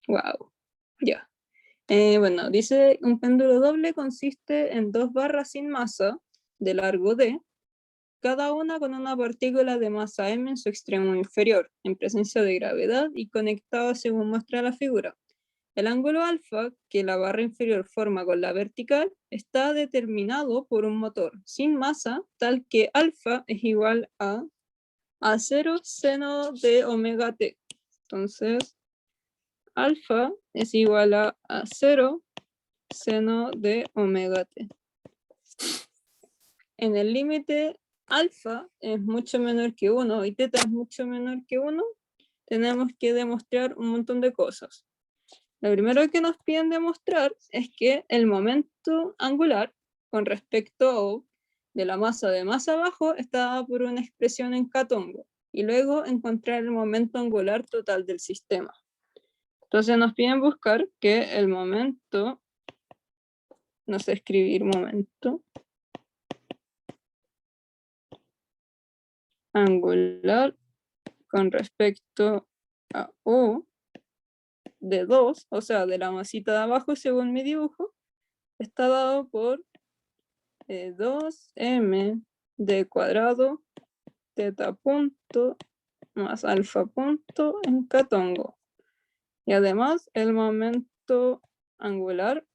Wow. Ya. Bueno, dice un péndulo doble consiste en dos barras sin masa de largo d, cada una con una partícula de masa m en su extremo inferior, en presencia de gravedad y conectada según muestra la figura. El ángulo alfa que la barra inferior forma con la vertical está determinado por un motor sin masa, tal que alfa es igual a 0 seno de omega t. Entonces, alfa es igual a 0 seno de omega t. En el límite alfa es mucho menor que 1 y teta es mucho menor que 1, tenemos que demostrar un montón de cosas. Lo primero que nos piden demostrar es que el momento angular con respecto a O de la masa de más abajo está dado por una expresión en Katongo y luego encontrar el momento angular total del sistema. Entonces nos piden buscar que el momento, no sé escribir momento, angular con respecto a O de 2, o sea, de la masita de abajo según mi dibujo, está dado por 2m de cuadrado teta punto más alfa punto en Katongo. Y además el momento angular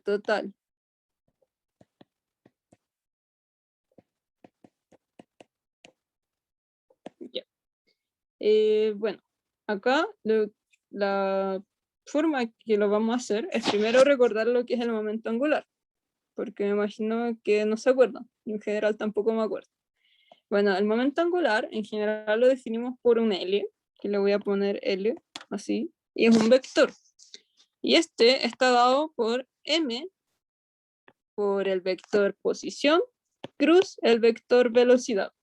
total. Ya. Bueno, acá la forma que lo vamos a hacer es primero recordar lo que es el momento angular, porque me imagino que no se acuerdan, y en general tampoco me acuerdo. Bueno, el momento angular en general lo definimos por un L, que le voy a poner L, así, y es un vector. Y este está dado por M, por el vector posición, cruz el vector velocidad.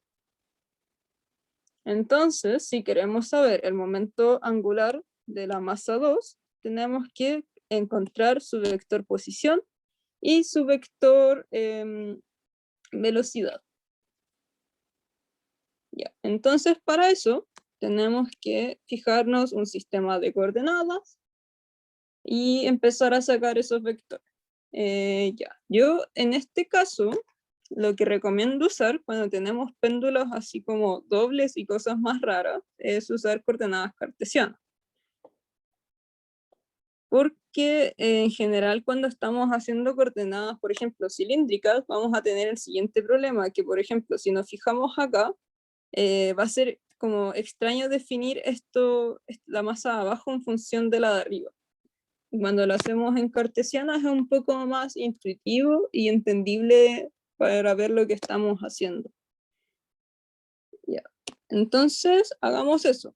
Entonces, si queremos saber el momento angular de la masa 2, tenemos que encontrar su vector posición y su vector velocidad. Ya. Entonces, para eso, tenemos que fijarnos un sistema de coordenadas y empezar a sacar esos vectores. Ya. Yo, en este caso, lo que recomiendo usar cuando tenemos péndulos así como dobles y cosas más raras es usar coordenadas cartesianas. Porque en general cuando estamos haciendo coordenadas, por ejemplo, cilíndricas, vamos a tener el siguiente problema, que por ejemplo, si nos fijamos acá, va a ser como extraño definir la masa de abajo en función de la de arriba. Y cuando lo hacemos en cartesianas es un poco más intuitivo y entendible para ver lo que estamos haciendo. Ya. Entonces, hagamos eso.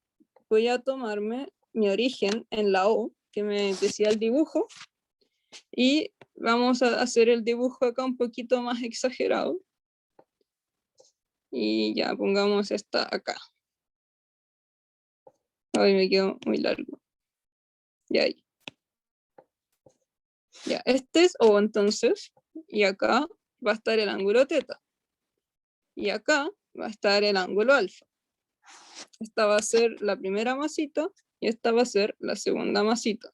Voy a tomarme mi origen en la O, que me decía el dibujo, y vamos a hacer el dibujo acá un poquito más exagerado. Y ya, pongamos esta acá. Ay, me quedó muy largo. Ya ahí. Ya, este es O entonces, y acá va a estar el ángulo teta. Y acá va a estar el ángulo alfa. Esta va a ser la primera masita y esta va a ser la segunda masita.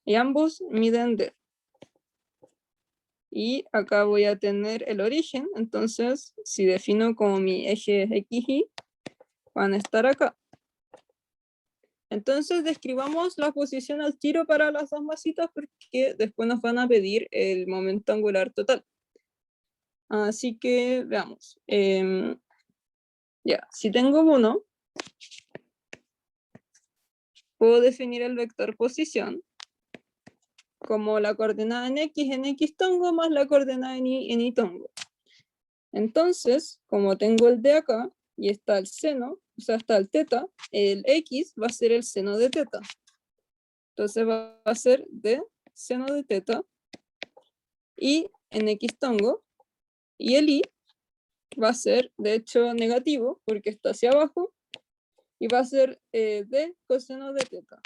Y ambos miden D. Y acá voy a tener el origen, entonces si defino como mi eje X, Y, van a estar acá. Entonces describamos la posición al tiro para las dos masitas porque después nos van a pedir el momento angular total. Así que veamos. Ya, si tengo 1, puedo definir el vector posición como la coordenada en X tongo más la coordenada en Y tongo. Entonces, como tengo el de acá y está el seno, o sea, está el teta, el X va a ser el seno de teta. Entonces va a ser de seno de teta y en X tongo, y el Y va a ser, de hecho, negativo porque está hacia abajo y va a ser de coseno de teta.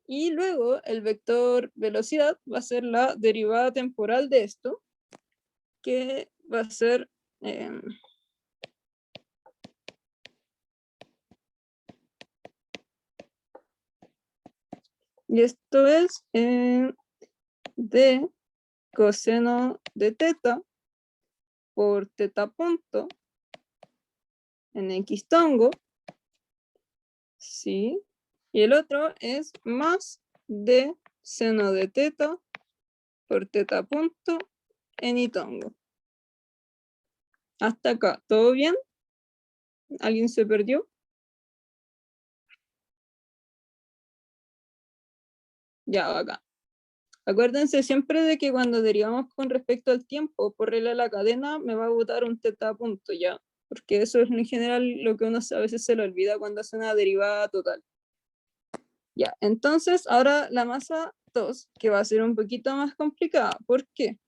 Y luego el vector velocidad va a ser la derivada temporal de esto, que va a ser y esto es d coseno de teta por teta punto en x tongo, ¿sí? Y el otro es más d seno de teta por teta punto en y tongo. Hasta acá, ¿todo bien? ¿Alguien se perdió? Ya, acá. Acuérdense siempre de que cuando derivamos con respecto al tiempo, por regla de la cadena, me va a botar un teta punto ya, porque eso es en general lo que uno a veces se le olvida cuando hace una derivada total. Ya, entonces ahora la masa 2, que va a ser un poquito más complicada. ¿Por qué?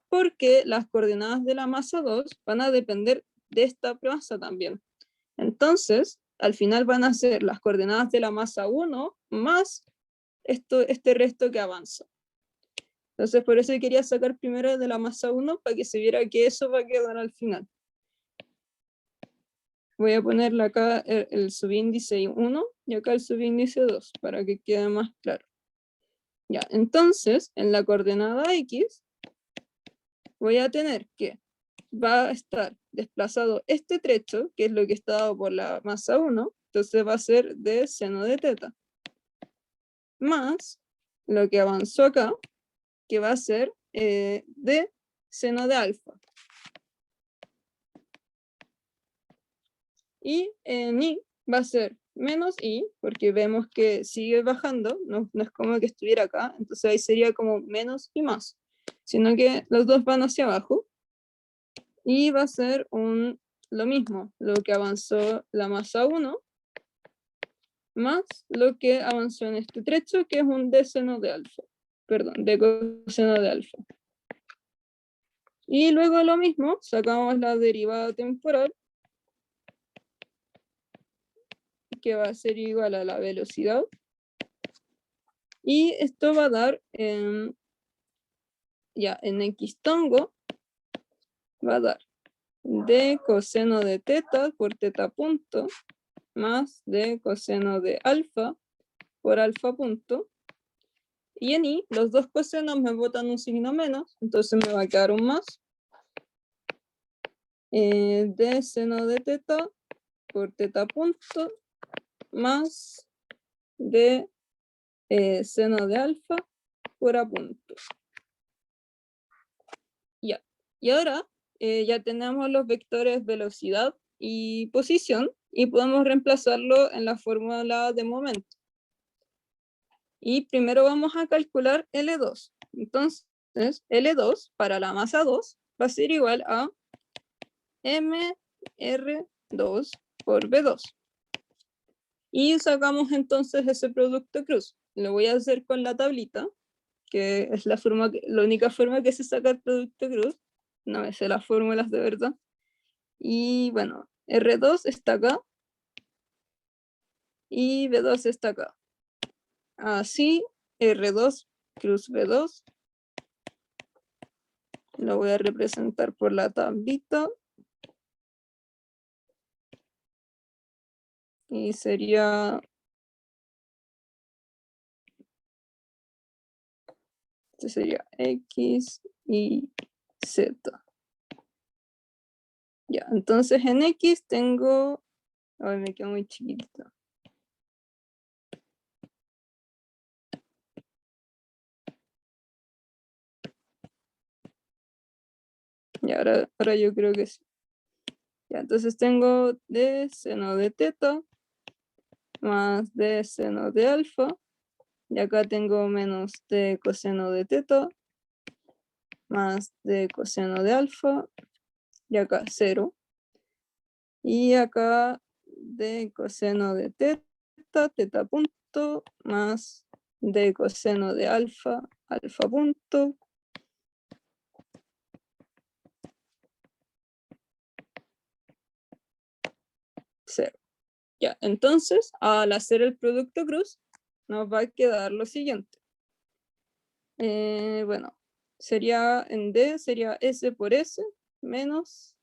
Porque las coordenadas de la masa 2 van a depender de esta masa también. Entonces, al final van a ser las coordenadas de la masa 1 más este resto que avanza. Entonces, por eso quería sacar primero de la masa 1 para que se viera que eso va a quedar al final. Voy a ponerle acá el subíndice 1 y acá el subíndice 2 para que quede más claro. Ya, entonces, en la coordenada X, voy a tener que va a estar desplazado este trecho, que es lo que está dado por la masa 1, entonces va a ser de seno de teta, más lo que avanzó acá, que va a ser de seno de alfa. Y en y va a ser menos y, porque vemos que sigue bajando, no es como que estuviera acá, entonces ahí sería como menos y más, sino que los dos van hacia abajo, y va a ser lo mismo, lo que avanzó la masa 1, más lo que avanzó en este trecho, que es un d seno de alfa, perdón, de coseno de alfa. Y luego lo mismo, sacamos la derivada temporal, que va a ser igual a la velocidad, y esto va a dar, ya en x tongo, va a dar d coseno de teta por teta punto, más d coseno de alfa por alfa punto, y en y los dos cosenos me botan un signo menos, entonces me va a quedar un más, d seno de teta por teta punto, más d seno de alfa por a punto. Ya. Y ahora ya tenemos los vectores velocidad y posición, y podemos reemplazarlo en la fórmula de momento. Y primero vamos a calcular L2. Entonces, L2 para la masa 2 va a ser igual a mr2 por v2. Y sacamos entonces ese producto cruz. Lo voy a hacer con la tablita, que es la única forma que se saca el producto cruz. No me sé las fórmulas de verdad. Y bueno, R2 está acá y V2 está acá. Así, R2 cruz V2 lo voy a representar por la tablita. Y sería... Este sería X y Z. Ya, entonces en X tengo... Ay, me quedo muy chiquita. Y ahora yo creo que sí. Ya, entonces tengo d seno de teta más d seno de alfa. Y acá tengo menos d coseno de teta más d coseno de alfa. Y acá 0. Y acá d coseno de teta, teta punto, más d coseno de alfa, alfa punto. 0. Ya, entonces, al hacer el producto cruz, nos va a quedar lo siguiente. Bueno, sería en D, sería S por S menos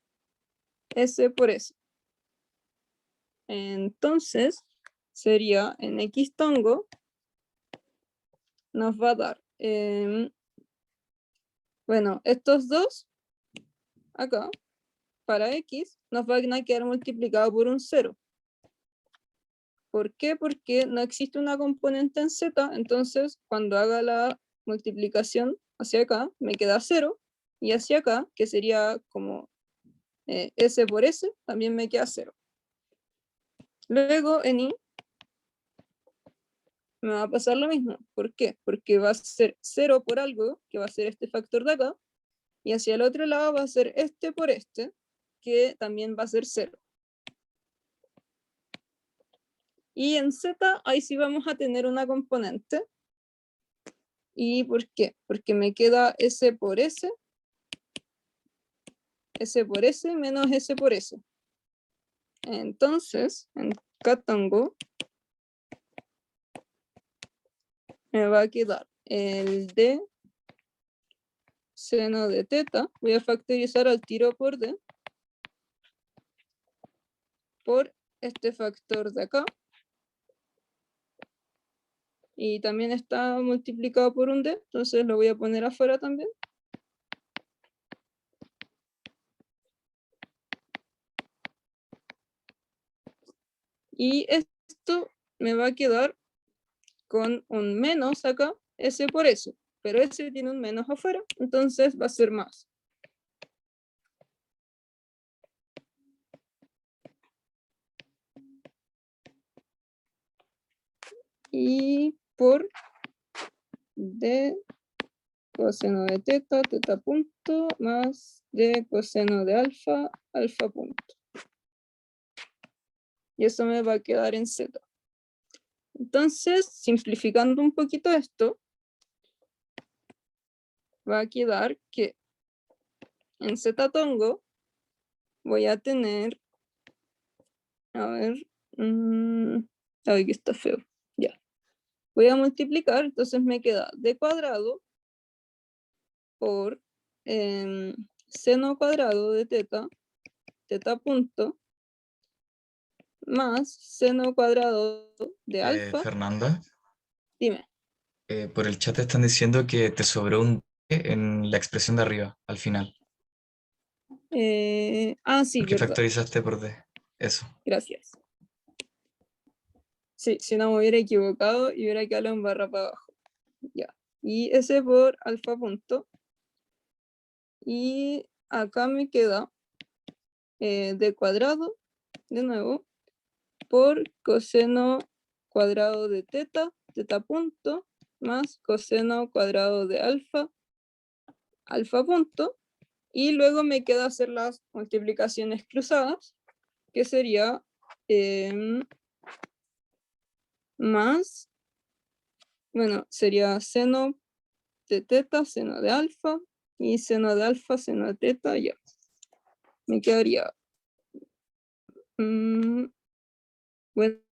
S por S. Entonces, sería en X tongo, nos va a dar, bueno, estos dos, acá, para X, nos van a quedar multiplicados por un 0. ¿Por qué? Porque no existe una componente en Z, entonces cuando haga la multiplicación hacia acá, me queda 0, y hacia acá, que sería como S por S, también me queda 0. Luego en Y me va a pasar lo mismo. ¿Por qué? Porque va a ser 0 por algo, que va a ser este factor de acá, y hacia el otro lado va a ser este por este, que también va a ser 0. Y en Z, ahí sí vamos a tener una componente. ¿Y por qué? Porque me queda S por S, S por S menos S por S. Entonces, en Catango, me va a quedar el D seno de teta, voy a factorizar al tiro por D, por este factor de acá, y también está multiplicado por un D, entonces lo voy a poner afuera también. Y esto me va a quedar con un menos acá, S por S, pero S tiene un menos afuera, entonces va a ser más. Y por D coseno de teta, teta punto, más D coseno de alfa, alfa punto. Y eso me va a quedar en Z. Entonces, simplificando un poquito esto, va a quedar que en Z tongo voy a tener, a ver, ay, que está feo, ya. Voy a multiplicar, entonces me queda D cuadrado por seno cuadrado de teta, teta punto, más seno cuadrado de alfa. Fernanda, Dime. por el chat te están diciendo que te sobró un D en la expresión de arriba, al final, Sí, porque verdad. factorizaste por D. Eso. Gracias. Sí, si no me hubiera equivocado y hubiera quedado en barra para abajo. Ya. Y ese por alfa punto. Y acá me queda d cuadrado, de nuevo, por coseno cuadrado de teta, teta punto, más coseno cuadrado de alfa, alfa punto. Y luego me queda hacer las multiplicaciones cruzadas, que sería más, bueno, sería seno de teta, seno de alfa, y seno de alfa, seno de teta, ya. Me quedaría, bueno,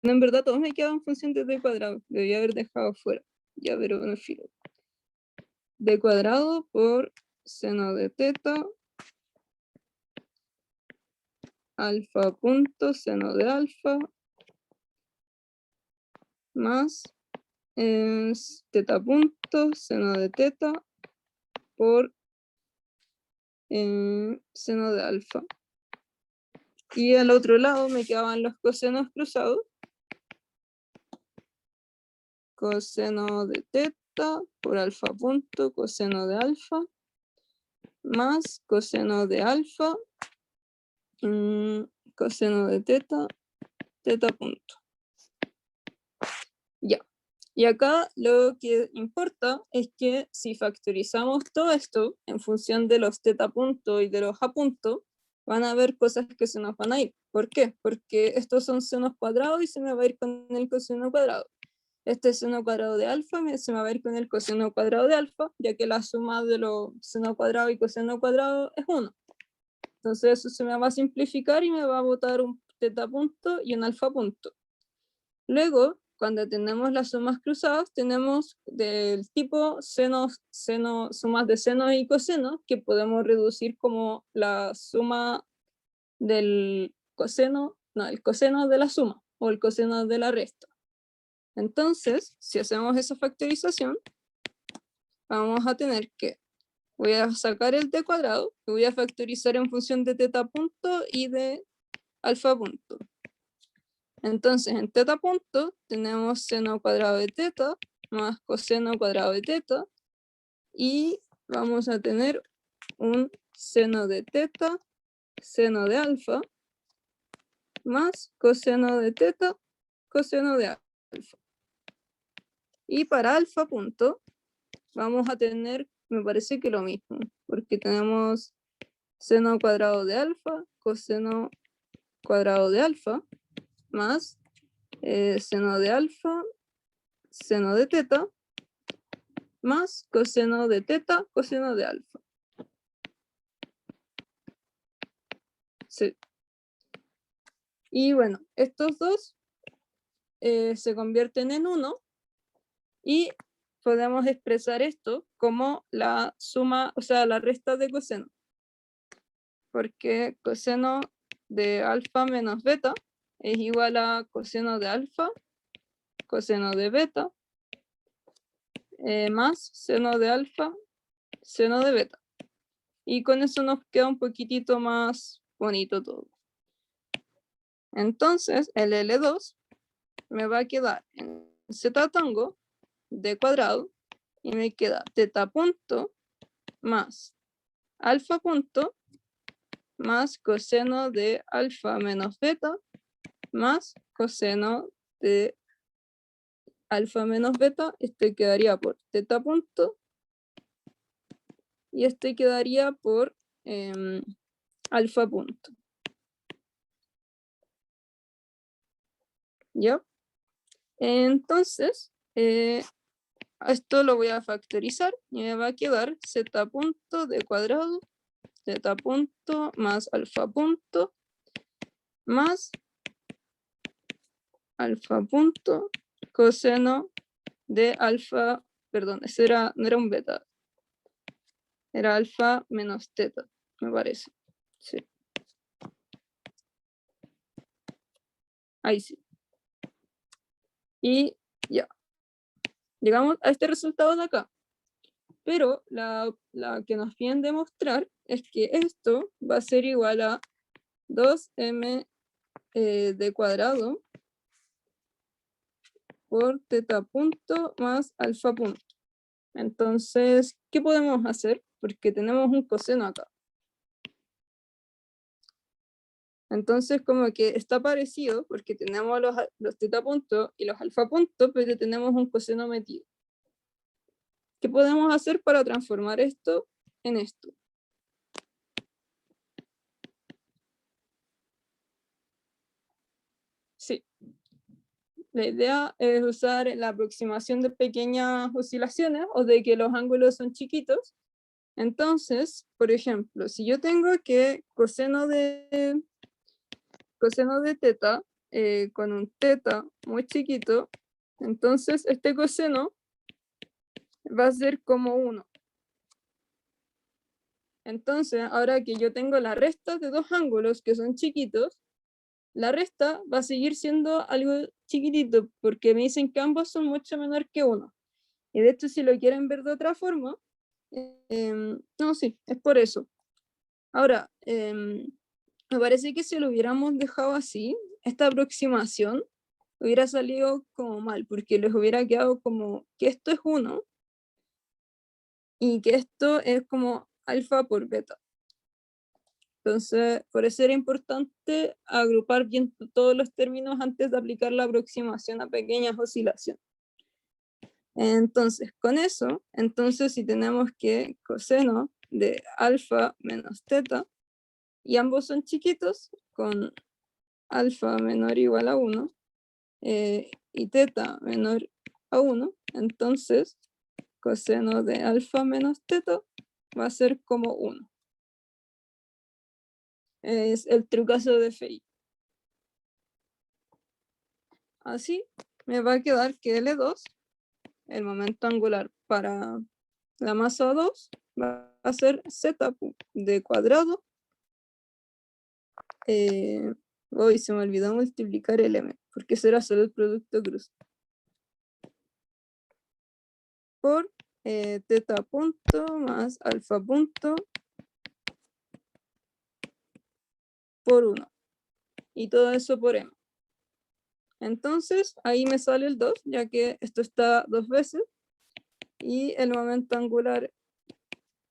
en verdad todos me quedan en función de d cuadrado, debía haber dejado fuera, ya, pero no filo. D cuadrado por seno de teta, alfa punto, seno de alfa, más teta punto, seno de teta, por seno de alfa. Y al otro lado me quedaban los cosenos cruzados. Coseno de teta por alfa punto, coseno de alfa, más coseno de alfa, coseno de teta, teta punto. Ya. Y acá lo que importa es que si factorizamos todo esto en función de los teta punto y de los a punto, van a haber cosas que se nos van a ir. ¿Por qué? Porque estos son senos cuadrados y se me va a ir con el coseno cuadrado. Este seno cuadrado de alfa se me va a ir con el coseno cuadrado de alfa, ya que la suma de los seno cuadrado y coseno cuadrado es 1. Entonces eso se me va a simplificar y me va a botar un teta punto y un alfa punto. Luego, cuando tenemos las sumas cruzadas, tenemos del tipo sumas de senos y cosenos, que podemos reducir como la suma del coseno, no, el coseno de la suma, o el coseno de la resta. Entonces, si hacemos esa factorización, vamos a tener que, voy a sacar el t cuadrado, y voy a factorizar en función de teta punto y de alfa punto. Entonces, en teta punto tenemos seno cuadrado de teta más coseno cuadrado de teta, y vamos a tener un seno de teta, seno de alfa, más coseno de teta, coseno de alfa. Y para alfa punto, vamos a tener, me parece que lo mismo, porque tenemos seno cuadrado de alfa, coseno cuadrado de alfa, más seno de alfa, seno de teta, más coseno de teta, coseno de alfa. Sí. Y bueno, estos dos se convierten en 1 y podemos expresar esto como la suma, o sea, la resta de coseno. Porque coseno de alfa menos beta es igual a coseno de alfa, coseno de beta, más seno de alfa, seno de beta. Y con eso nos queda un poquitito más bonito todo. Entonces, el L2 me va a quedar en z tango de cuadrado y me queda teta punto más alfa punto más coseno de alfa menos beta más coseno de alfa menos beta. Este quedaría por teta punto y este quedaría por alfa punto. ¿Ya? Entonces, esto lo voy a factorizar y me va a quedar z punto de cuadrado, z punto más alfa punto más alfa punto coseno de alfa, perdón, ese no era un beta, era alfa menos teta, me parece. Sí. Ahí sí. Y ya. Llegamos a este resultado de acá. Pero la que nos quieren demostrar es que esto va a ser igual a 2m de cuadrado por teta punto más alfa punto. Entonces, ¿qué podemos hacer? Porque tenemos un coseno acá. Entonces, como que está parecido, porque tenemos los teta puntos y los alfa puntos, pero tenemos un coseno metido. ¿Qué podemos hacer para transformar esto en esto? Sí. La idea es usar la aproximación de pequeñas oscilaciones o de que los ángulos son chiquitos. Entonces, por ejemplo, si yo tengo que coseno de teta con un teta muy chiquito, entonces este coseno va a ser como 1. Entonces, ahora que yo tengo la resta de dos ángulos que son chiquitos, la resta va a seguir siendo algo chiquitito, porque me dicen que ambos son mucho menor que 1. Y de hecho, si lo quieren ver de otra forma, no, sí, es por eso. Ahora, me parece que si lo hubiéramos dejado así, esta aproximación hubiera salido como mal, porque les hubiera quedado como que esto es 1 y que esto es como alfa por beta. Entonces, por eso era importante agrupar bien todos los términos antes de aplicar la aproximación a pequeñas oscilaciones. Entonces, con eso, entonces si tenemos que coseno de alfa menos teta, y ambos son chiquitos, con alfa menor o igual a 1, y teta menor a 1, entonces coseno de alfa menos teta va a ser como 1. Es el trucazo de Fey. Así me va a quedar que L2, el momento angular para la masa 2, va a ser Z de cuadrado. Hoy se me olvidó multiplicar el M, porque será solo el producto cruz. Por teta punto más alfa punto por 1. Y todo eso por M. Entonces, ahí me sale el 2, ya que esto está 2 veces. Y el momento angular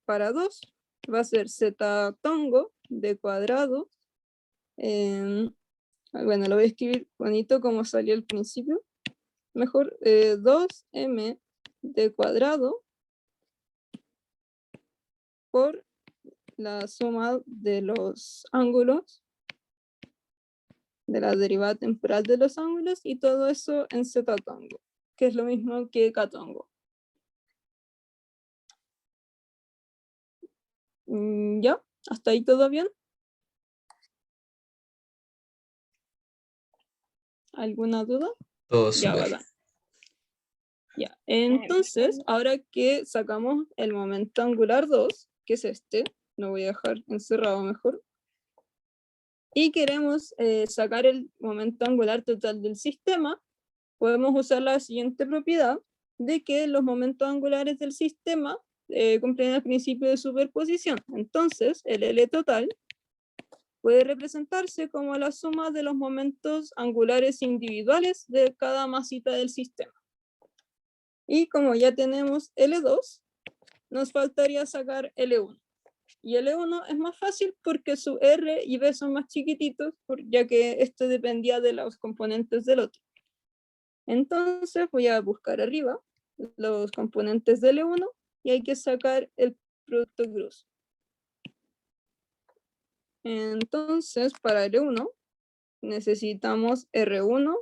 para 2 va a ser Z tongo de cuadrado. Bueno, lo voy a escribir bonito como salió al principio. Mejor 2M de cuadrado por la suma de los ángulos, de la derivada temporal de los ángulos, y todo eso en Z tongo, que es lo mismo que K tongo. ¿Ya? ¿Hasta ahí todo bien? ¿Alguna duda? Todo Ya, súper. bacán. Ya, entonces, ahora que sacamos el momento angular 2, que es este, lo voy a dejar encerrado mejor, y queremos sacar el momento angular total del sistema, podemos usar la siguiente propiedad de que los momentos angulares del sistema cumplen el principio de superposición. Entonces, el L total puede representarse como la suma de los momentos angulares individuales de cada masita del sistema. Y como ya tenemos L2, nos faltaría sacar L1. Y L1 es más fácil porque su R y B son más chiquititos, ya que esto dependía de los componentes del otro. Entonces voy a buscar arriba los componentes de L1 y hay que sacar el producto cruz. Entonces, para L1 necesitamos R1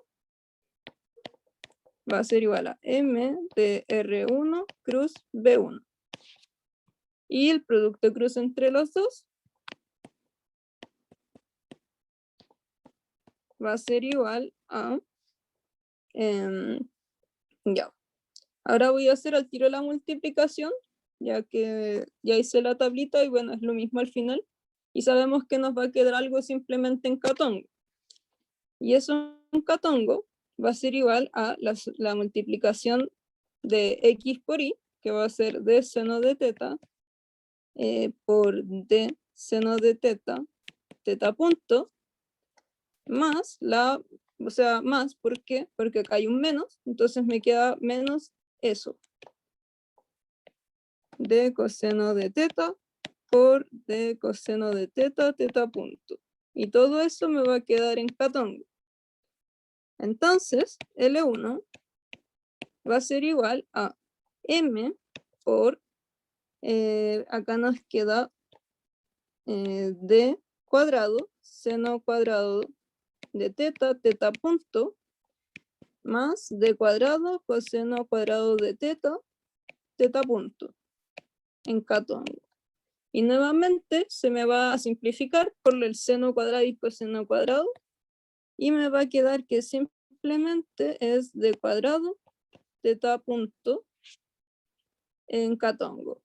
va a ser igual a M de R1 cruz B1. Y el producto cruz entre los dos va a ser igual a... ya. Ahora voy a hacer al tiro la multiplicación, ya que ya hice la tablita y bueno, es lo mismo al final. Y sabemos que nos va a quedar algo simplemente en catongo. Y eso en catongo va a ser igual a la multiplicación de x por y, que va a ser d seno de teta por d seno de teta, teta punto, más o sea, más, ¿por qué? Porque acá hay un menos, entonces me queda menos eso. D coseno de teta por d coseno de teta, teta punto. Y todo eso me va a quedar en catongo. Entonces, L1 va a ser igual a M por, acá nos queda D cuadrado, seno cuadrado de teta, teta punto, más D cuadrado, coseno cuadrado de teta, teta punto, en catongo. Y nuevamente se me va a simplificar por el seno cuadrado y coseno cuadrado, y me va a quedar que simplemente es D cuadrado, teta punto, en catongo.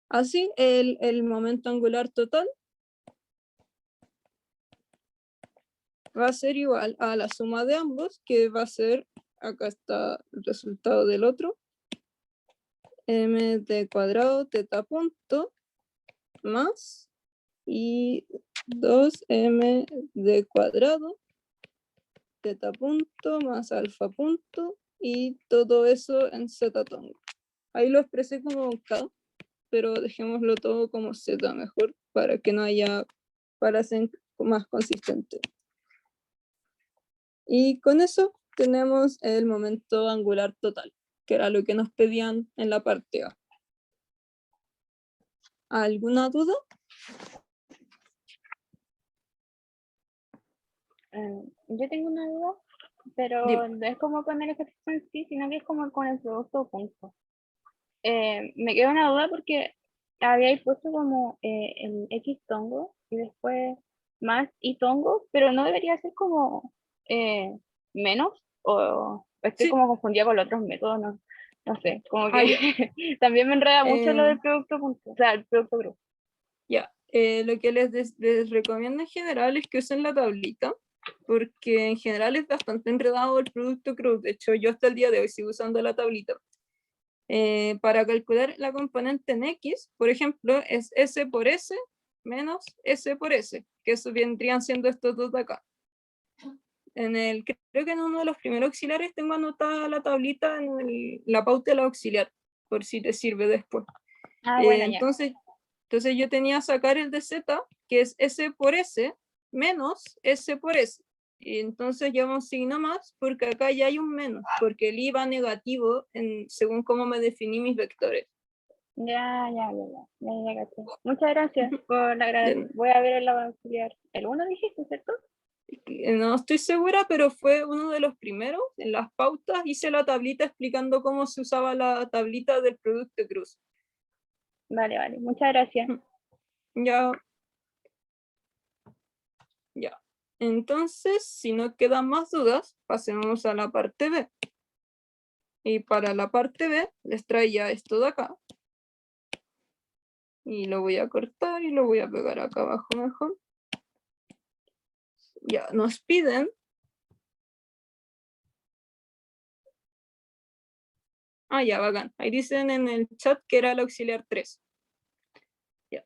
Así, el momento angular total va a ser igual a la suma de ambos, que va a ser, acá está el resultado del otro, m de cuadrado teta punto más y 2m de cuadrado teta punto más alfa punto y todo eso en z tongo. Ahí lo expresé como k, pero dejémoslo todo como z mejor para que no haya, para ser más consistente. Y con eso tenemos el momento angular total, que era lo que nos pedían en la parte A. ¿Alguna duda? Yo tengo una duda, pero Dime. no es como con el ejercicio en sí, sino que es como con el producto punto. Me queda una duda porque había puesto como el X tongo y después más y tongo, pero no debería ser como menos, o estoy Sí, como confundida con los otros métodos, no, no sé, como que ah, ya. también me enreda mucho lo del Em, producto punto, o sea, el producto grupo. Ya, lo que les recomiendo en general es que usen la tablita, porque en general es bastante enredado el producto CRUD. De hecho, yo hasta el día de hoy sigo usando la tablita. Para calcular la componente en X, por ejemplo, es S por S menos S por S, que eso vendrían siendo estos dos de acá. Creo que en uno de los primeros auxiliares tengo anotada la tablita en la pauta de la auxiliar, por si te sirve después. Ah, Eh, bueno, ya. entonces, entonces yo tenía que sacar el de Z, que es S por S, menos S por S. Y entonces llevo un signo más, porque acá ya hay un menos, porque el I va negativo según cómo me definí mis vectores. Ya, ya, ya, ya, ya, ya, caché. Muchas gracias por la De- voy a ver el auxiliar. El uno dijiste, ¿cierto? No estoy segura, pero fue uno de los primeros. En las pautas hice la tablita explicando cómo se usaba la tablita del producto cruz. Vale, vale, muchas gracias. Ya, ya. Entonces, si no quedan más dudas, pasemos a la parte B. Y para la parte B, les traía esto de acá. Y lo voy a cortar y lo voy a pegar acá abajo mejor. Ya, nos piden. Ah, ya, bacán. Ahí dicen en el chat que era el auxiliar 3. Ya.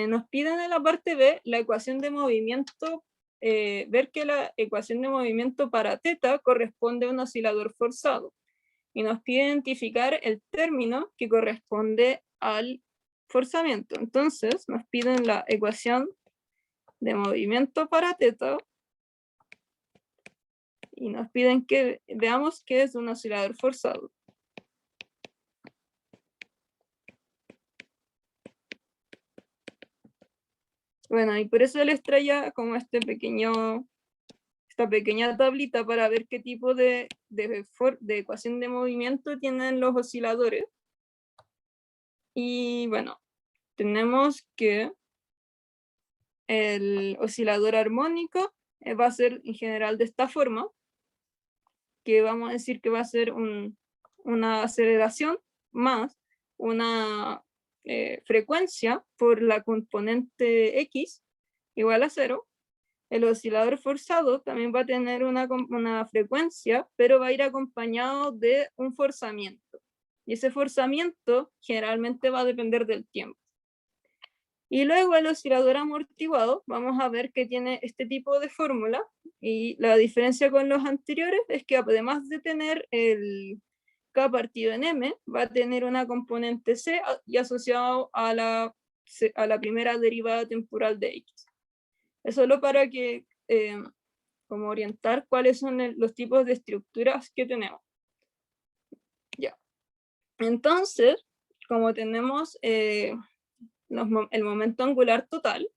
Nos piden en la parte B la ecuación de movimiento, ver que la ecuación de movimiento para teta corresponde a un oscilador forzado. Y nos pide identificar el término que corresponde al forzamiento. Entonces nos piden la ecuación de movimiento para teta y nos piden que veamos qué es un oscilador forzado. Bueno, y por eso les traía como esta pequeña tablita para ver qué tipo de ecuación de movimiento tienen los osciladores. Y bueno, tenemos que el oscilador armónico va a ser en general de esta forma, que vamos a decir que va a ser una aceleración más una frecuencia por la componente X igual a 0. El oscilador forzado también va a tener una frecuencia, pero va a ir acompañado de un forzamiento. Y ese forzamiento generalmente va a depender del tiempo. Y luego el oscilador amortiguado, vamos a ver que tiene este tipo de fórmula, y la diferencia con los anteriores es que además de tener el K partido en M, va a tener una componente C y asociado a la primera derivada temporal de X. Es solo para que, como orientar cuáles son los tipos de estructuras que tenemos. Ya. Entonces, como tenemos el momento angular total,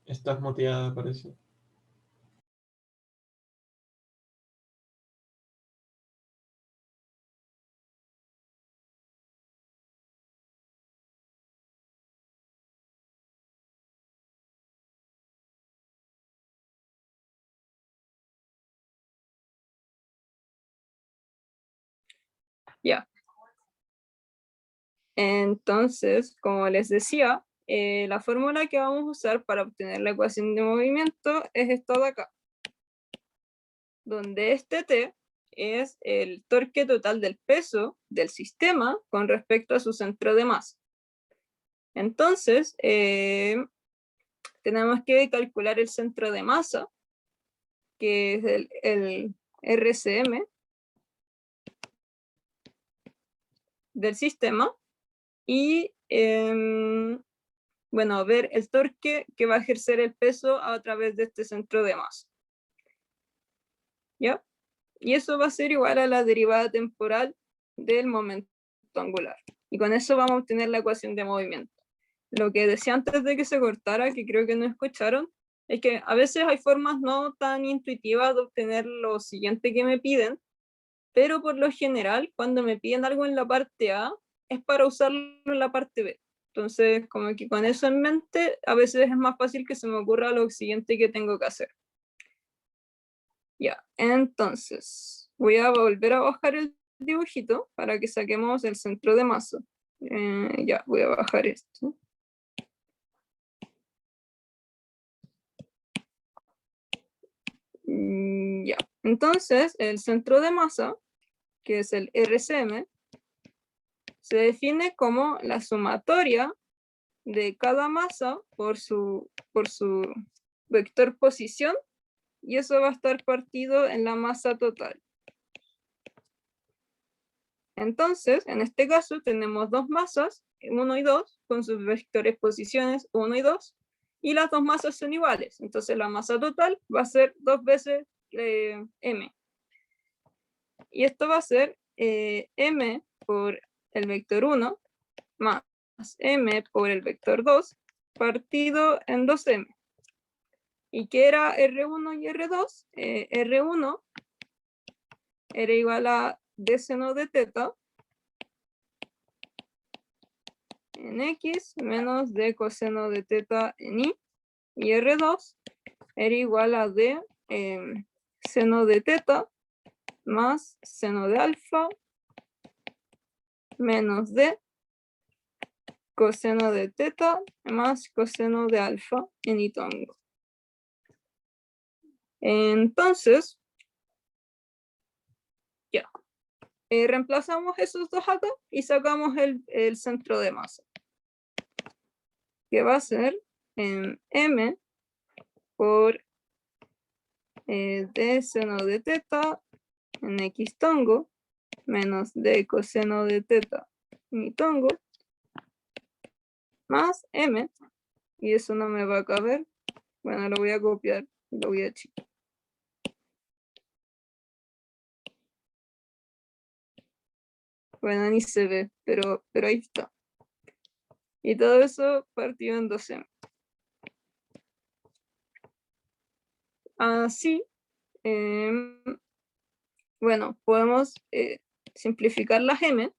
Estás motivada, parece. ya. Entonces, como les decía, la fórmula que vamos a usar para obtener la ecuación de movimiento es esta de acá, donde este T es el torque total del peso del sistema con respecto a su centro de masa. Entonces, tenemos que calcular el centro de masa, que es el RCM del sistema, y bueno, ver el torque que va a ejercer el peso a través de este centro de masa. ¿Ya? Y eso va a ser igual a la derivada temporal del momento angular. Y con eso vamos a obtener la ecuación de movimiento. Lo que decía antes de que se cortara, que creo que no escucharon, es que a veces hay formas no tan intuitivas de obtener lo siguiente que me piden, pero por lo general, cuando me piden algo en la parte A, es para usarlo en la parte B. Entonces, como que con eso en mente, a veces es más fácil que se me ocurra lo siguiente que tengo que hacer. Ya, entonces, voy a volver a bajar el dibujito para que saquemos el centro de masa. Ya, voy a bajar esto. Ya, entonces el centro de masa, que es el RCM, se define como la sumatoria de cada masa por su vector posición, y eso va a estar partido en la masa total. Entonces, en este caso tenemos dos masas, 1 y 2, con sus vectores posiciones 1 y 2, y las dos masas son iguales. Entonces la masa total va a ser 2 veces m. Y esto va a ser m por el vector 1 más m por el vector 2 partido en 2m. ¿Y qué era R1 y R2? R1 era igual a d seno de teta en x menos d coseno de teta en y. Y R2 era igual a d seno de teta más seno de alfa menos d coseno de teta más coseno de alfa en y tongo. Entonces, ya. Reemplazamos esos dos acá y sacamos el centro de masa, que va a ser m por d seno de teta en x tongo menos d coseno de teta en y tongo más m, y eso no me va a caber. Bueno, lo voy a copiar y lo voy a achicar. Bueno, ni se ve, pero ahí está. Y todo eso partido en 2m. Así, bueno, podemos simplificar las m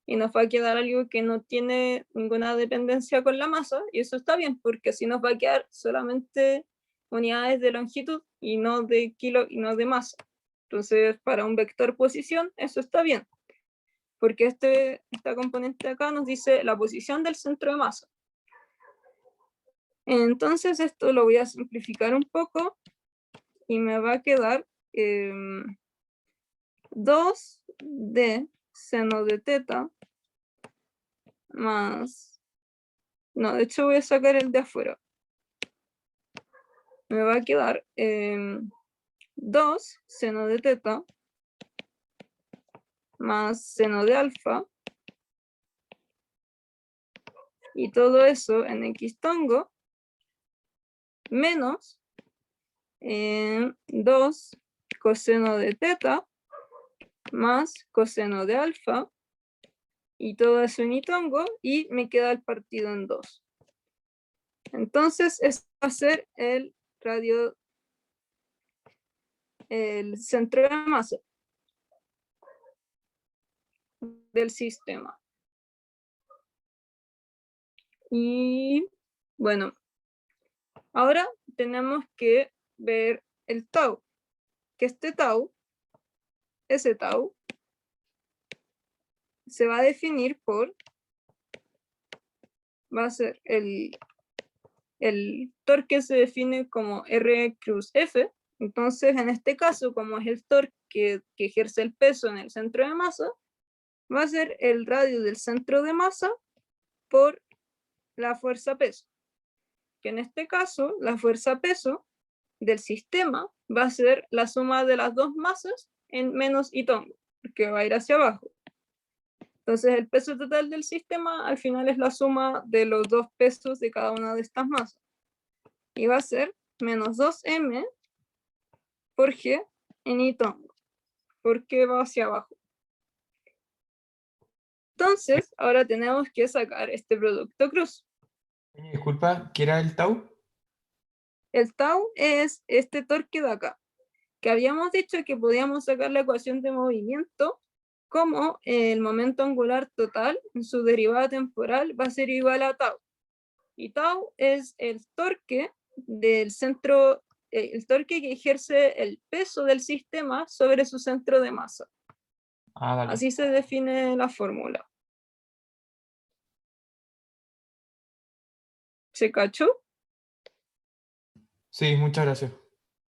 y nos va a quedar algo que no tiene ninguna dependencia con la masa, y eso está bien, porque así nos va a quedar solamente unidades de longitud y no de kilo y no de masa. Entonces, para un vector posición, eso está bien, porque esta componente de acá nos dice la posición del centro de masa. Entonces esto lo voy a simplificar un poco y me va a quedar 2d seno de teta más... No, de hecho voy a sacar el de afuera. Me va a quedar 2 seno de teta más seno de alfa, y todo eso en x tongo, menos 2 coseno de teta más coseno de alfa, y todo eso en y tongo, y me queda el partido en 2. Entonces, este va a ser el radio, el centro de masa del sistema. Y bueno, ahora tenemos que ver el tau, que este tau, ese tau, se va a definir por, va a ser el torque se define como R cruz F. Entonces, en este caso, como es el torque que ejerce el peso en el centro de masa, va a ser el radio del centro de masa por la fuerza peso. Que en este caso, la fuerza peso del sistema va a ser la suma de las dos masas en menos y tongo, porque va a ir hacia abajo. Entonces el peso total del sistema al final es la suma de los dos pesos de cada una de estas masas. Y va a ser menos 2m por g en I tongo, porque va hacia abajo. Entonces, ahora tenemos que sacar este producto cruz. Disculpa, ¿qué era el tau? El tau es este torque de acá, que habíamos dicho que podíamos sacar la ecuación de movimiento como el momento angular total en su derivada temporal va a ser igual a tau. Y tau es el torque del centro, el torque que ejerce el peso del sistema sobre su centro de masa. Ah, dale. Así se define la fórmula. ¿Se cachó? Sí, muchas gracias.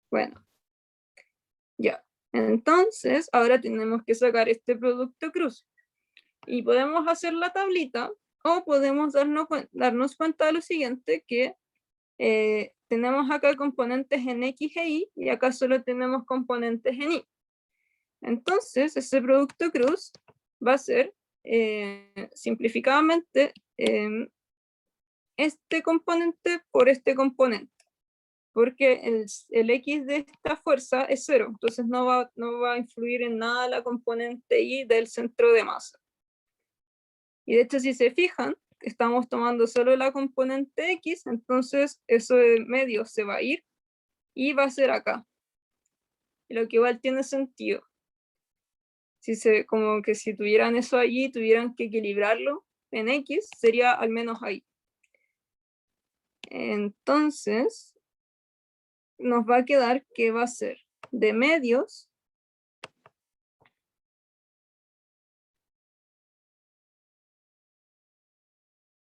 Bueno, ya. Entonces, ahora tenemos que sacar este producto cruz. Y podemos hacer la tablita o podemos darnos cuenta de lo siguiente, que tenemos acá componentes en X e Y acá solo tenemos componentes en Y. Entonces, ese producto cruz va a ser, simplificadamente, este componente por este componente. Porque el X de esta fuerza es 0, entonces no va a influir en nada la componente Y del centro de masa. Y de hecho, si se fijan, estamos tomando solo la componente X, entonces eso de medio se va a ir y va a ser acá. Lo que igual tiene sentido. Como que si tuvieran eso allí, tuvieran que equilibrarlo en X, sería al menos ahí. Entonces, nos va a quedar que va a ser de medios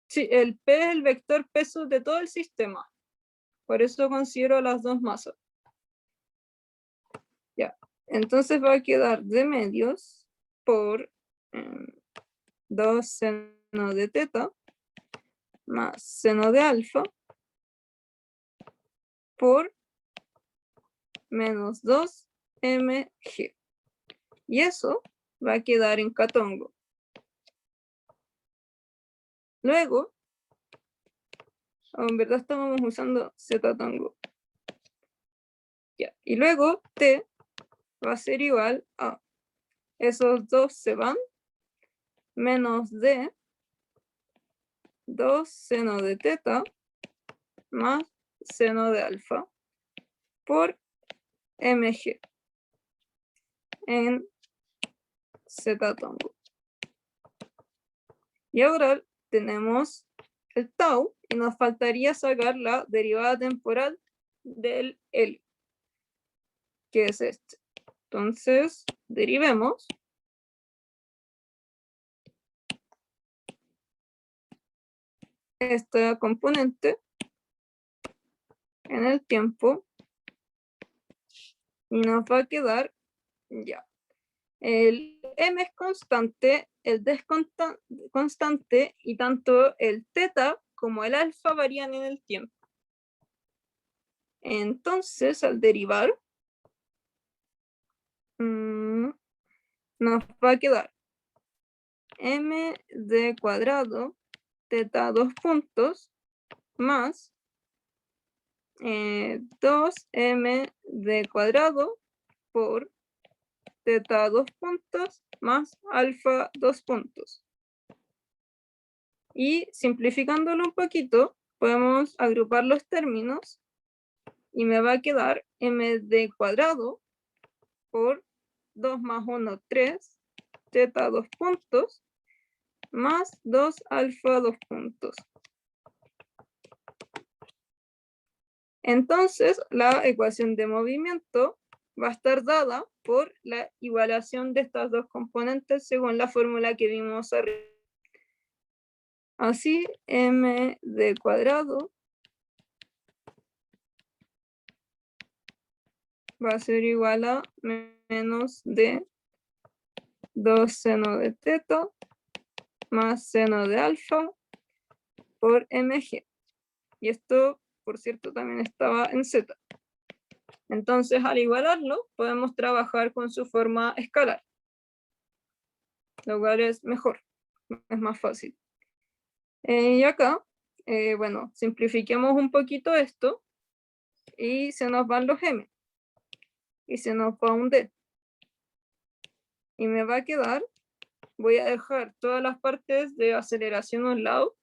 sí, el P es el vector peso de todo el sistema. Por eso considero las dos masas. Ya. Entonces va a quedar de medios por 2 seno de teta más seno de alfa por menos 2 mg. Y eso va a quedar en catongo. Luego, en verdad estábamos usando z tongo. Ya. Y luego T va a ser igual a esos dos se van menos de 2 seno de teta más seno de alfa por mg en z tongo. Y ahora tenemos el tau y nos faltaría sacar la derivada temporal del helio, que es este. Entonces, derivemos. Esta componente en el tiempo y nos va a quedar ya. El m es constante, el d es constante y tanto el teta como el alfa varían en el tiempo. Entonces, al derivar, nos va a quedar m d cuadrado teta 2 puntos más 2m d cuadrado por teta 2 puntos más alfa 2 puntos. Y simplificándolo un poquito, podemos agrupar los términos y me va a quedar md cuadrado por 2 más 1, 3, teta 2 puntos más 2 alfa 2 puntos. Entonces, la ecuación de movimiento va a estar dada por la igualación de estas dos componentes según la fórmula que vimos arriba. Así, m d cuadrado va a ser igual a menos de 2 seno de teta más seno de alfa por mg. Y esto, por cierto, también estaba en z. Entonces, al igualarlo, podemos trabajar con su forma escalar, lo cual es mejor. es más fácil. Y acá, bueno, simplifiquemos un poquito esto y se nos van los m y se nos va un d. Y me va a quedar, voy a dejar todas las partes de aceleración a un lado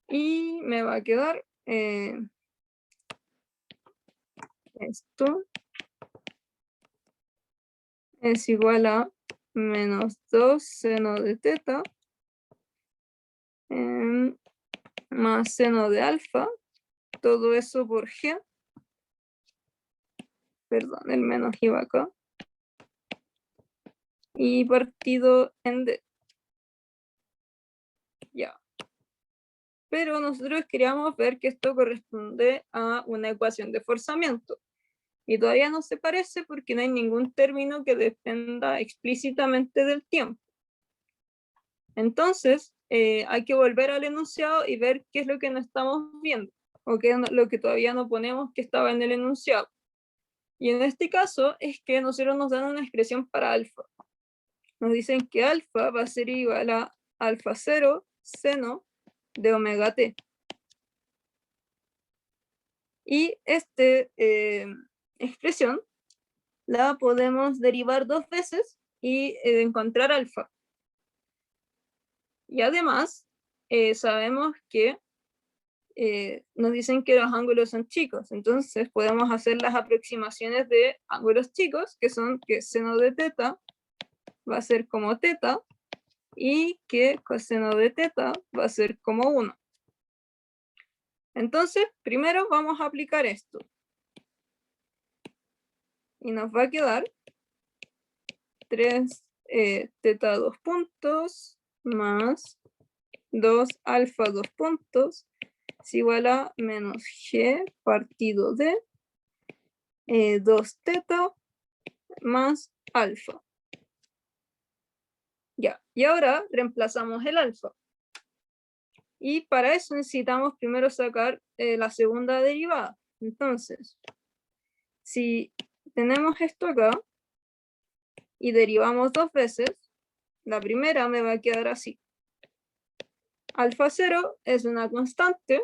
y me va a quedar esto es igual a menos 2 seno de teta más seno de alfa, todo eso por g, perdón, el menos iba acá, y partido en d. Ya. Pero nosotros queríamos ver que esto corresponde a una ecuación de forzamiento. Y todavía no se parece porque no hay ningún término que dependa explícitamente del tiempo. Entonces, hay que volver al enunciado y ver qué es lo que no estamos viendo, o qué es lo que todavía no ponemos que estaba en el enunciado. Y en este caso es que nosotros nos dan una expresión para alfa. Nos dicen que alfa va a ser igual a alfa 0 seno de omega t. Y esta expresión la podemos derivar 2 veces y encontrar alfa. Y además, sabemos que nos dicen que los ángulos son chicos, entonces podemos hacer las aproximaciones de ángulos chicos, que son que seno de teta va a ser como teta, y que coseno de teta va a ser como 1. Entonces, primero vamos a aplicar esto. Y nos va a quedar 3 teta 2 puntos más 2 alfa 2 puntos es igual a menos g partido de 2 teta más alfa. Ya, y ahora reemplazamos el alfa. Y para eso necesitamos primero sacar la segunda derivada. Entonces, si tenemos esto acá y derivamos 2 veces, la primera me va a quedar así. Alfa 0 es una constante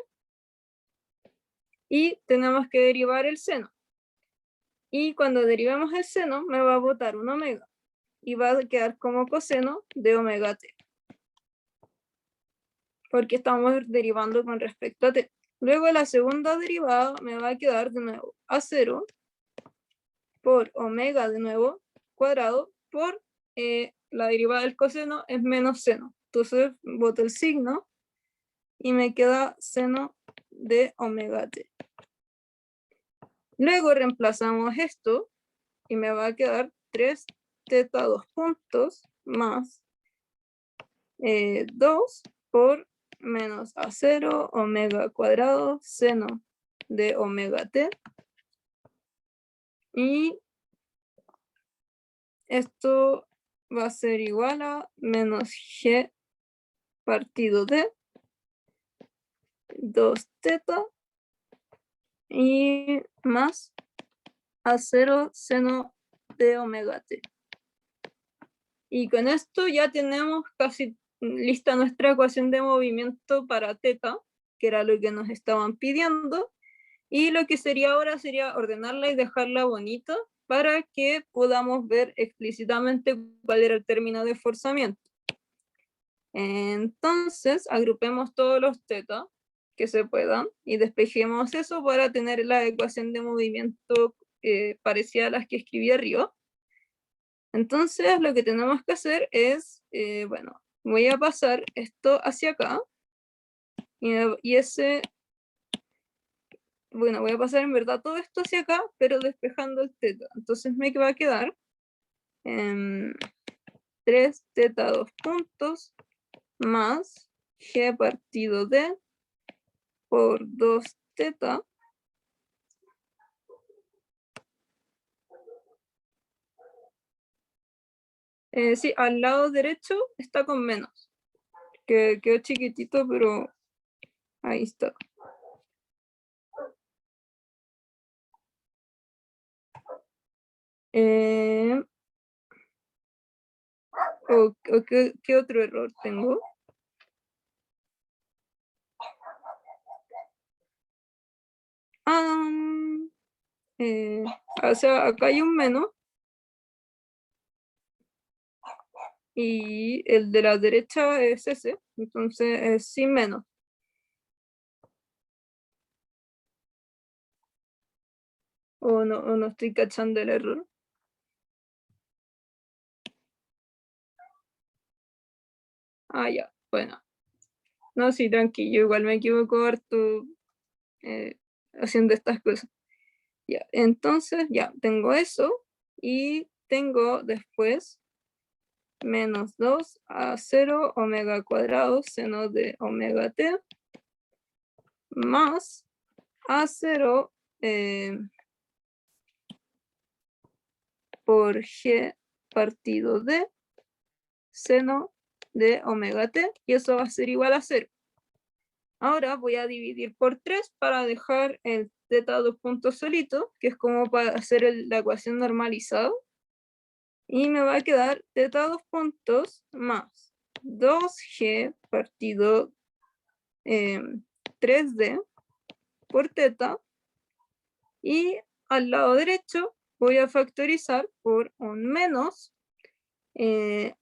y tenemos que derivar el seno. Y cuando derivemos el seno me va a botar un omega y va a quedar como coseno de omega t, porque estamos derivando con respecto a t. Luego la segunda derivada me va a quedar de nuevo a 0 por omega de nuevo cuadrado por la derivada del coseno es menos seno. Entonces boto el signo y me queda seno de omega t. Luego reemplazamos esto y me va a quedar 3 teta 2 puntos más 2 por menos a 0 omega cuadrado seno de omega t. Y esto va a ser igual a menos g partido de 2 teta y más a 0 seno de omega t. Y con esto ya tenemos casi lista nuestra ecuación de movimiento para teta, que era lo que nos estaban pidiendo. Y lo que sería ahora sería ordenarla y dejarla bonita para que podamos ver explícitamente cuál era el término de forzamiento. Entonces, agrupemos todos los teta que se puedan y despejemos eso para tener la ecuación de movimiento parecida a las que escribí arriba. Entonces, lo que tenemos que hacer es, bueno, voy a pasar esto hacia acá y ese, bueno, voy a pasar en verdad todo esto hacia acá, pero despejando el teta. Entonces me va a quedar 3 teta 2 puntos más g partido de por 2 teta sí, al lado derecho está con menos, que quedó chiquitito, pero ahí está. ¿O qué otro error tengo? O sea, acá hay un menos. Y el de la derecha es ese, entonces es sin menos. O no estoy cachando el error. Ah, ya, bueno. No, sí, tranquilo, igual me equivoco harto haciendo estas cosas. Ya, entonces ya tengo eso y tengo después menos 2 a 0 omega cuadrado seno de omega t más a 0 por g partido de seno de omega t, y eso va a ser igual a 0. Ahora voy a dividir por 3 para dejar el teta 2 puntos solito, que es como para hacer la ecuación normalizada. Y me va a quedar teta 2 puntos más 2g partido 3d por teta. Y al lado derecho voy a factorizar por un menos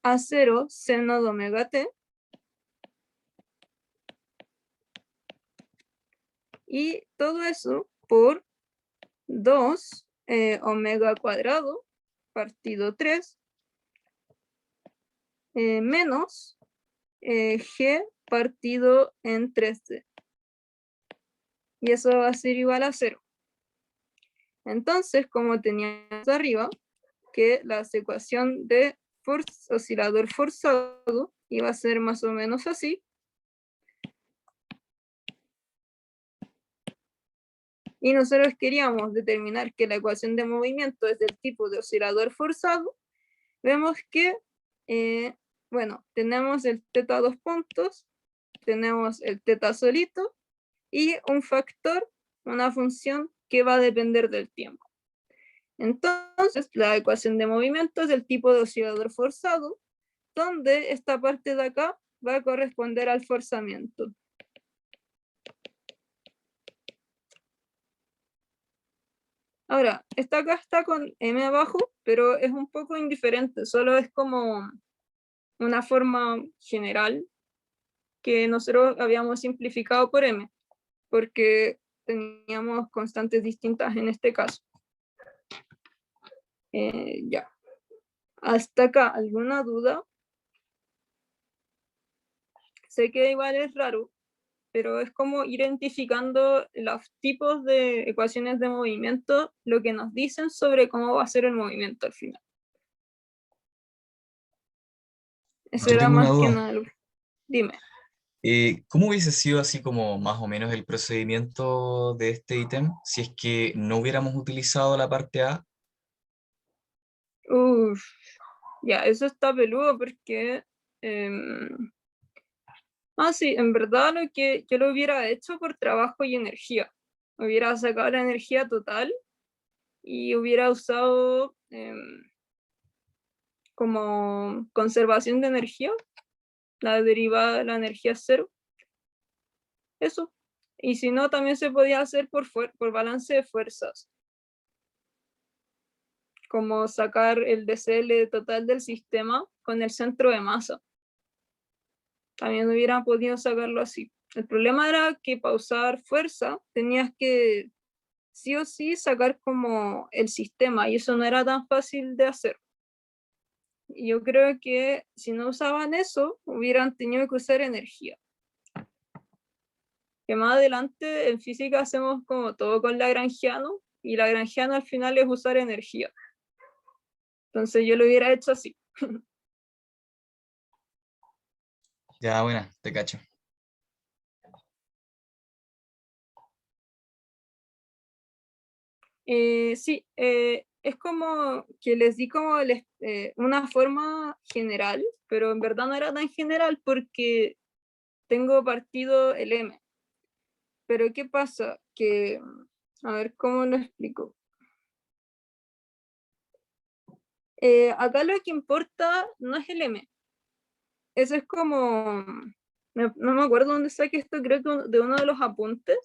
a 0 seno de omega t. Y todo eso por 2 omega cuadrado partido 3 menos g partido en 3d. Y eso va a ser igual a 0. Entonces, como teníamos arriba, que la ecuación de oscilador forzado iba a ser más o menos así. Y nosotros queríamos determinar que la ecuación de movimiento es del tipo de oscilador forzado. Vemos que, bueno, tenemos el teta 2 puntos, tenemos el teta solito y un factor, una función que va a depender del tiempo. Entonces, la ecuación de movimiento es del tipo de oscilador forzado, donde esta parte de acá va a corresponder al forzamiento. Ahora, esta acá está con m abajo, pero es un poco indiferente, solo es como una forma general que nosotros habíamos simplificado por m, porque teníamos constantes distintas en este caso. Ya. ¿Hasta acá alguna duda? Sé que igual es raro, pero es como ir identificando los tipos de ecuaciones de movimiento, lo que nos dicen sobre cómo va a ser el movimiento al final. Eso Yo era tengo una más que duda. nada. Dime. ¿Cómo hubiese sido así como más o menos el procedimiento de este ítem si es que no hubiéramos utilizado la parte A? Uf, ya, eso está peludo porque... sí, en verdad lo que yo lo hubiera hecho por trabajo y energía. Hubiera sacado la energía total y hubiera usado como conservación de energía, la derivada de la energía cero. Eso. Y si no, también se podía hacer por balance de fuerzas. Como sacar el DCL total del sistema con el centro de masa. También hubiera podido sacarlo así. El problema era que para usar fuerza tenías que sí o sí sacar como el sistema y eso no era tan fácil de hacer. Y yo creo que si no usaban eso, hubieran tenido que usar energía. Que más adelante en física hacemos como todo con Lagrangiano y Lagrangiano al final es usar energía. Entonces yo lo hubiera hecho así. Ya, buena, te cacho. Sí, es como que les di como una forma general, pero en verdad no era tan general porque tengo partido el M. Pero ¿qué pasa? Que, a ver, ¿cómo lo explico? Acá lo que importa no es el M. Eso es como, no me acuerdo dónde saqué esto, creo que de uno de los apuntes,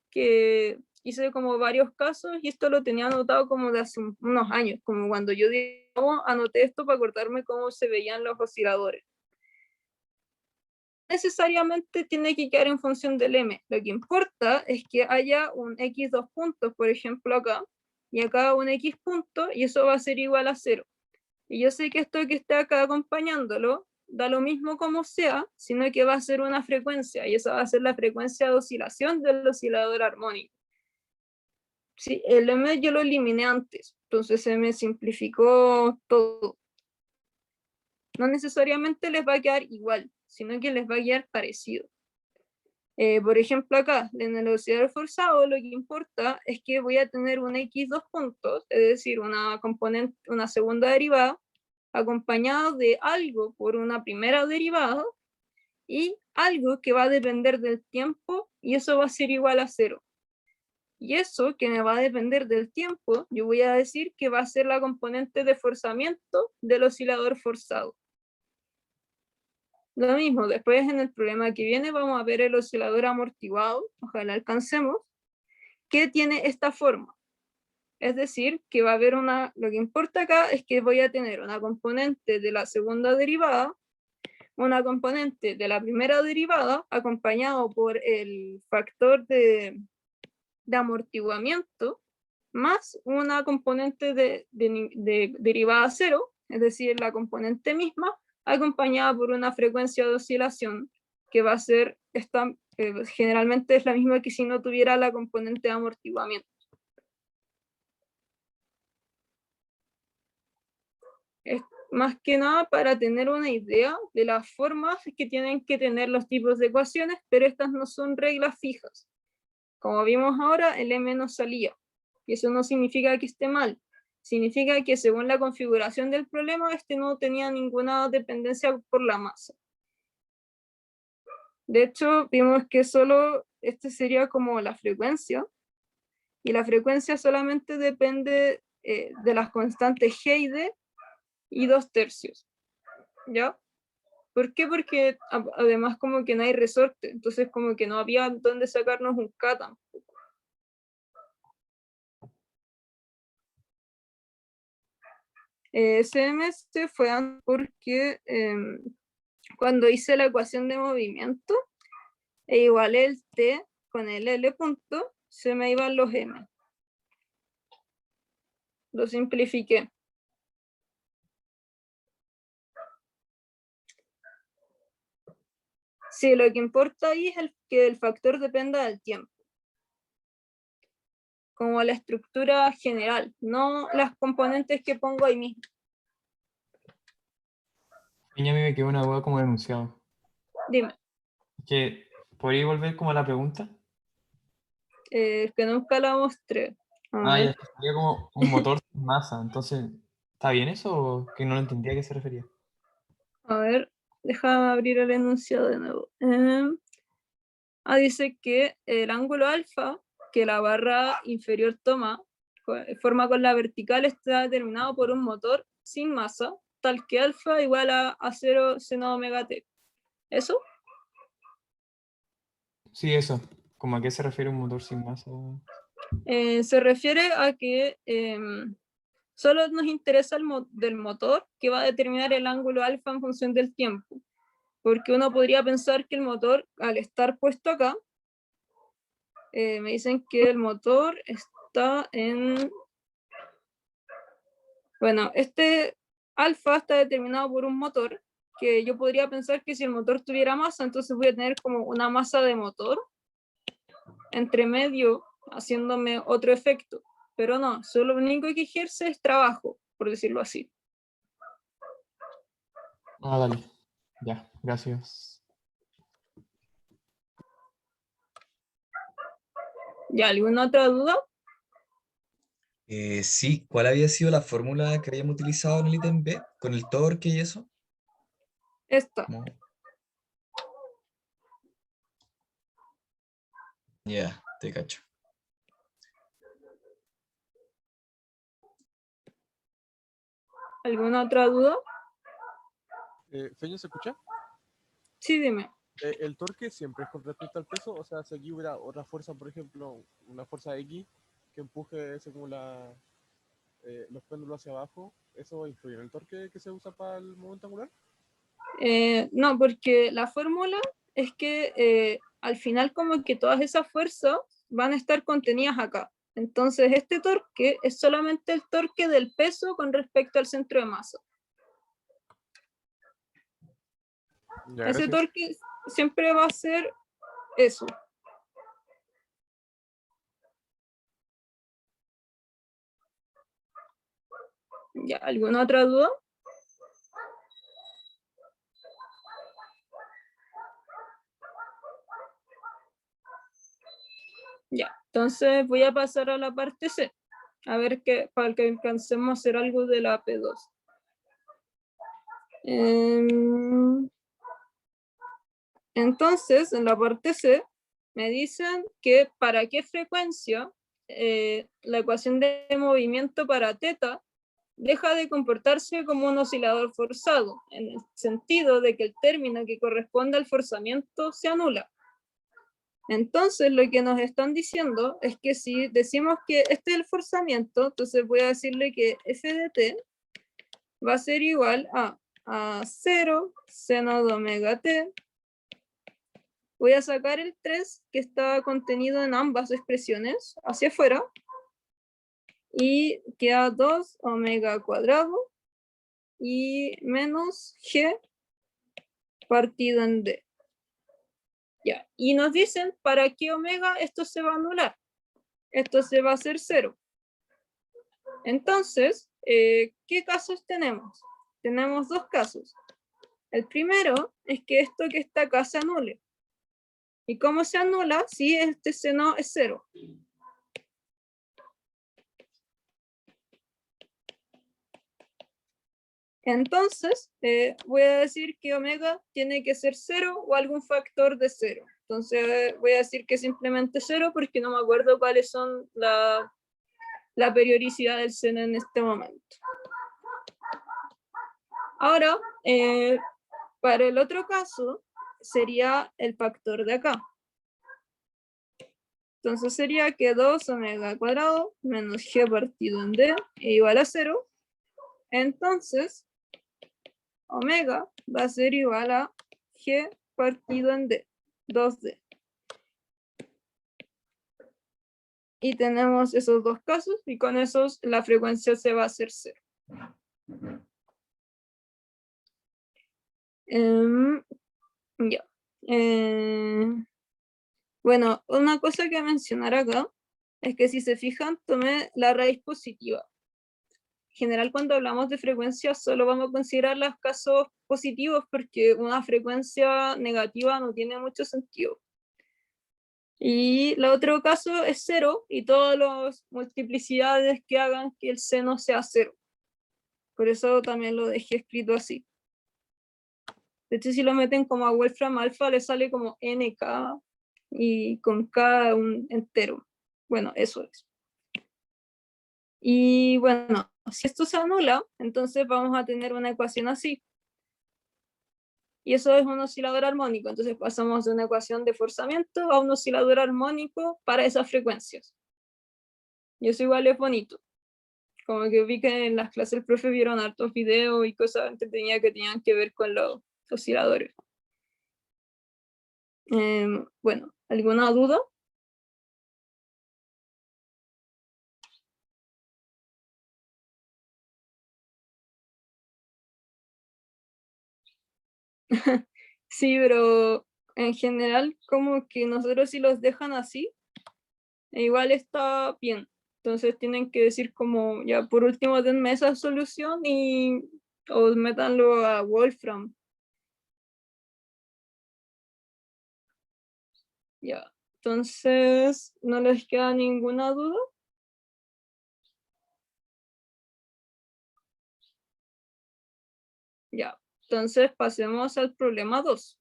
que hice como varios casos y esto lo tenía anotado como de hace unos años, como cuando yo digamos, anoté esto para acordarme cómo se veían los osciladores. Necesariamente tiene que quedar en función del M. Lo que importa es que haya un X dos puntos, por ejemplo acá, y acá un X punto, y eso va a ser igual a 0. Y yo sé que esto que está acá acompañándolo da lo mismo como sea, sino que va a ser una frecuencia, y esa va a ser la frecuencia de oscilación del oscilador armónico. Sí, el M yo lo eliminé antes, entonces se me simplificó todo. No necesariamente les va a quedar igual, sino que les va a quedar parecido. Por ejemplo, acá en el oscilador forzado lo que importa es que voy a tener un X dos puntos, es decir, una componente, una segunda derivada, acompañado de algo por una primera derivada y algo que va a depender del tiempo y eso va a ser igual a 0. Y eso que me va a depender del tiempo, yo voy a decir que va a ser la componente de forzamiento del oscilador forzado. Lo mismo, después en el problema que viene vamos a ver el oscilador amortiguado, ojalá alcancemos, que tiene esta forma. Es decir, que va a haber lo que importa acá es que voy a tener una componente de la segunda derivada, una componente de la primera derivada, acompañado por el factor de amortiguamiento, más una componente de derivada cero, es decir, la componente misma, acompañada por una frecuencia de oscilación que va a ser, generalmente es la misma que si no tuviera la componente de amortiguamiento. Es más que nada para tener una idea de las formas que tienen que tener los tipos de ecuaciones, pero estas no son reglas fijas. Como vimos ahora, el M no salía. Y eso no significa que esté mal. Significa que según la configuración del problema, este no tenía ninguna dependencia por la masa. De hecho, vimos que solo este sería como la frecuencia. Y la frecuencia solamente depende de las constantes G y D y 2/3. ¿Ya? ¿Por qué? Porque además como que no hay resorte. Entonces como que no había dónde sacarnos un K tampoco. CMS fue porque cuando hice la ecuación de movimiento, e igual el T con el L punto, se me iban los M. Lo simplifiqué. Sí, lo que importa ahí es que el factor dependa del tiempo. Como la estructura general, no las componentes que pongo ahí mismo. Y a mí me quedó una duda como denunciado. Dime. Que, ¿podría volver como a la pregunta? Que nunca la mostré. A Ya, ver. sería como un motor sin masa. Entonces, ¿está bien eso o que no lo entendía a qué se refería? A ver, déjame abrir el enunciado de nuevo. Dice que el ángulo alfa que la barra inferior toma, forma con la vertical, está determinado por un motor sin masa, tal que alfa igual a 0 seno omega t. ¿Eso? Sí, eso. ¿Cómo a qué se refiere un motor sin masa? Se refiere a que solo nos interesa del motor que va a determinar el ángulo alfa en función del tiempo. Porque uno podría pensar que el motor, al estar puesto acá, me dicen que el motor está en... Bueno, este alfa está determinado por un motor, que yo podría pensar que si el motor tuviera masa, entonces voy a tener como una masa de motor entre medio, haciéndome otro efecto. Pero no, solo lo único que ejerce es trabajo, por decirlo así. Dale. Ya, gracias. ¿Ya alguna otra duda? Sí, ¿cuál había sido la fórmula que habíamos utilizado en el ítem B con el torque y eso? Esta. Ya, te cacho. ¿Alguna otra duda? Feño, ¿se escucha? Sí, dime. ¿El torque siempre es con respecto al peso? O sea, si aquí hubiera otra fuerza, por ejemplo, una fuerza X que empuje según los péndulos hacia abajo, ¿eso influye en el torque que se usa para el momento angular? No, porque la fórmula es que al final como que todas esas fuerzas van a estar contenidas acá. Entonces este torque es solamente el torque del peso con respecto al centro de masa. Ya, Ese gracias. torque siempre va a ser eso. ¿Ya? ¿Alguna otra duda? Ya, entonces voy a pasar a la parte C, a ver para que alcancemos a hacer algo de la P2. Entonces, en la parte C, me dicen que para qué frecuencia la ecuación de movimiento para teta deja de comportarse como un oscilador forzado, en el sentido de que el término que corresponde al forzamiento se anula. Entonces, lo que nos están diciendo es que si decimos que este es el forzamiento, entonces voy a decirle que f de t va a ser igual a 0 seno de omega t. Voy a sacar el 3 que está contenido en ambas expresiones hacia afuera y queda 2 omega cuadrado y menos g partido en d. Ya. Y nos dicen para qué omega esto se va a anular. Esto se va a hacer 0. Entonces, ¿qué casos tenemos? Tenemos dos casos. El primero es que esto que está acá se anule. ¿Y cómo se anula? Si este seno es 0. Entonces, voy a decir que omega tiene que ser 0 o algún factor de 0. Entonces, voy a decir que simplemente 0 porque no me acuerdo cuáles son la periodicidad del seno en este momento. Ahora, para el otro caso, sería el factor de acá. Entonces sería que 2 omega cuadrado menos g partido en d es igual a 0. Entonces, omega va a ser igual a g partido en d, 2d. Y tenemos esos dos casos y con esos la frecuencia se va a hacer 0. Ya. Bueno, una cosa que mencionar acá es que si se fijan, tomé la raíz positiva. En general, cuando hablamos de frecuencias, solo vamos a considerar los casos positivos porque una frecuencia negativa no tiene mucho sentido. Y el otro caso es 0 y todas las multiplicidades que hagan que el seno sea 0. Por eso también lo dejé escrito así. De hecho, si lo meten como a Wolfram alfa, le sale como nk y con k un entero. Bueno, eso es. Y bueno, si esto se anula, entonces vamos a tener una ecuación así. Y eso es un oscilador armónico. Entonces pasamos de una ecuación de forzamiento a un oscilador armónico para esas frecuencias. Y eso igual es bonito. Como que vi que en las clases el profe vieron hartos videos y cosas entretenidas que tenían que ver con los osciladores. Bueno, ¿alguna duda? Sí, pero en general como que nosotros si los dejan así, igual está bien. Entonces tienen que decir como, ya por último denme esa solución o métanlo a Wolfram. Ya, entonces no les queda ninguna duda. Ya, entonces pasemos al problema 2.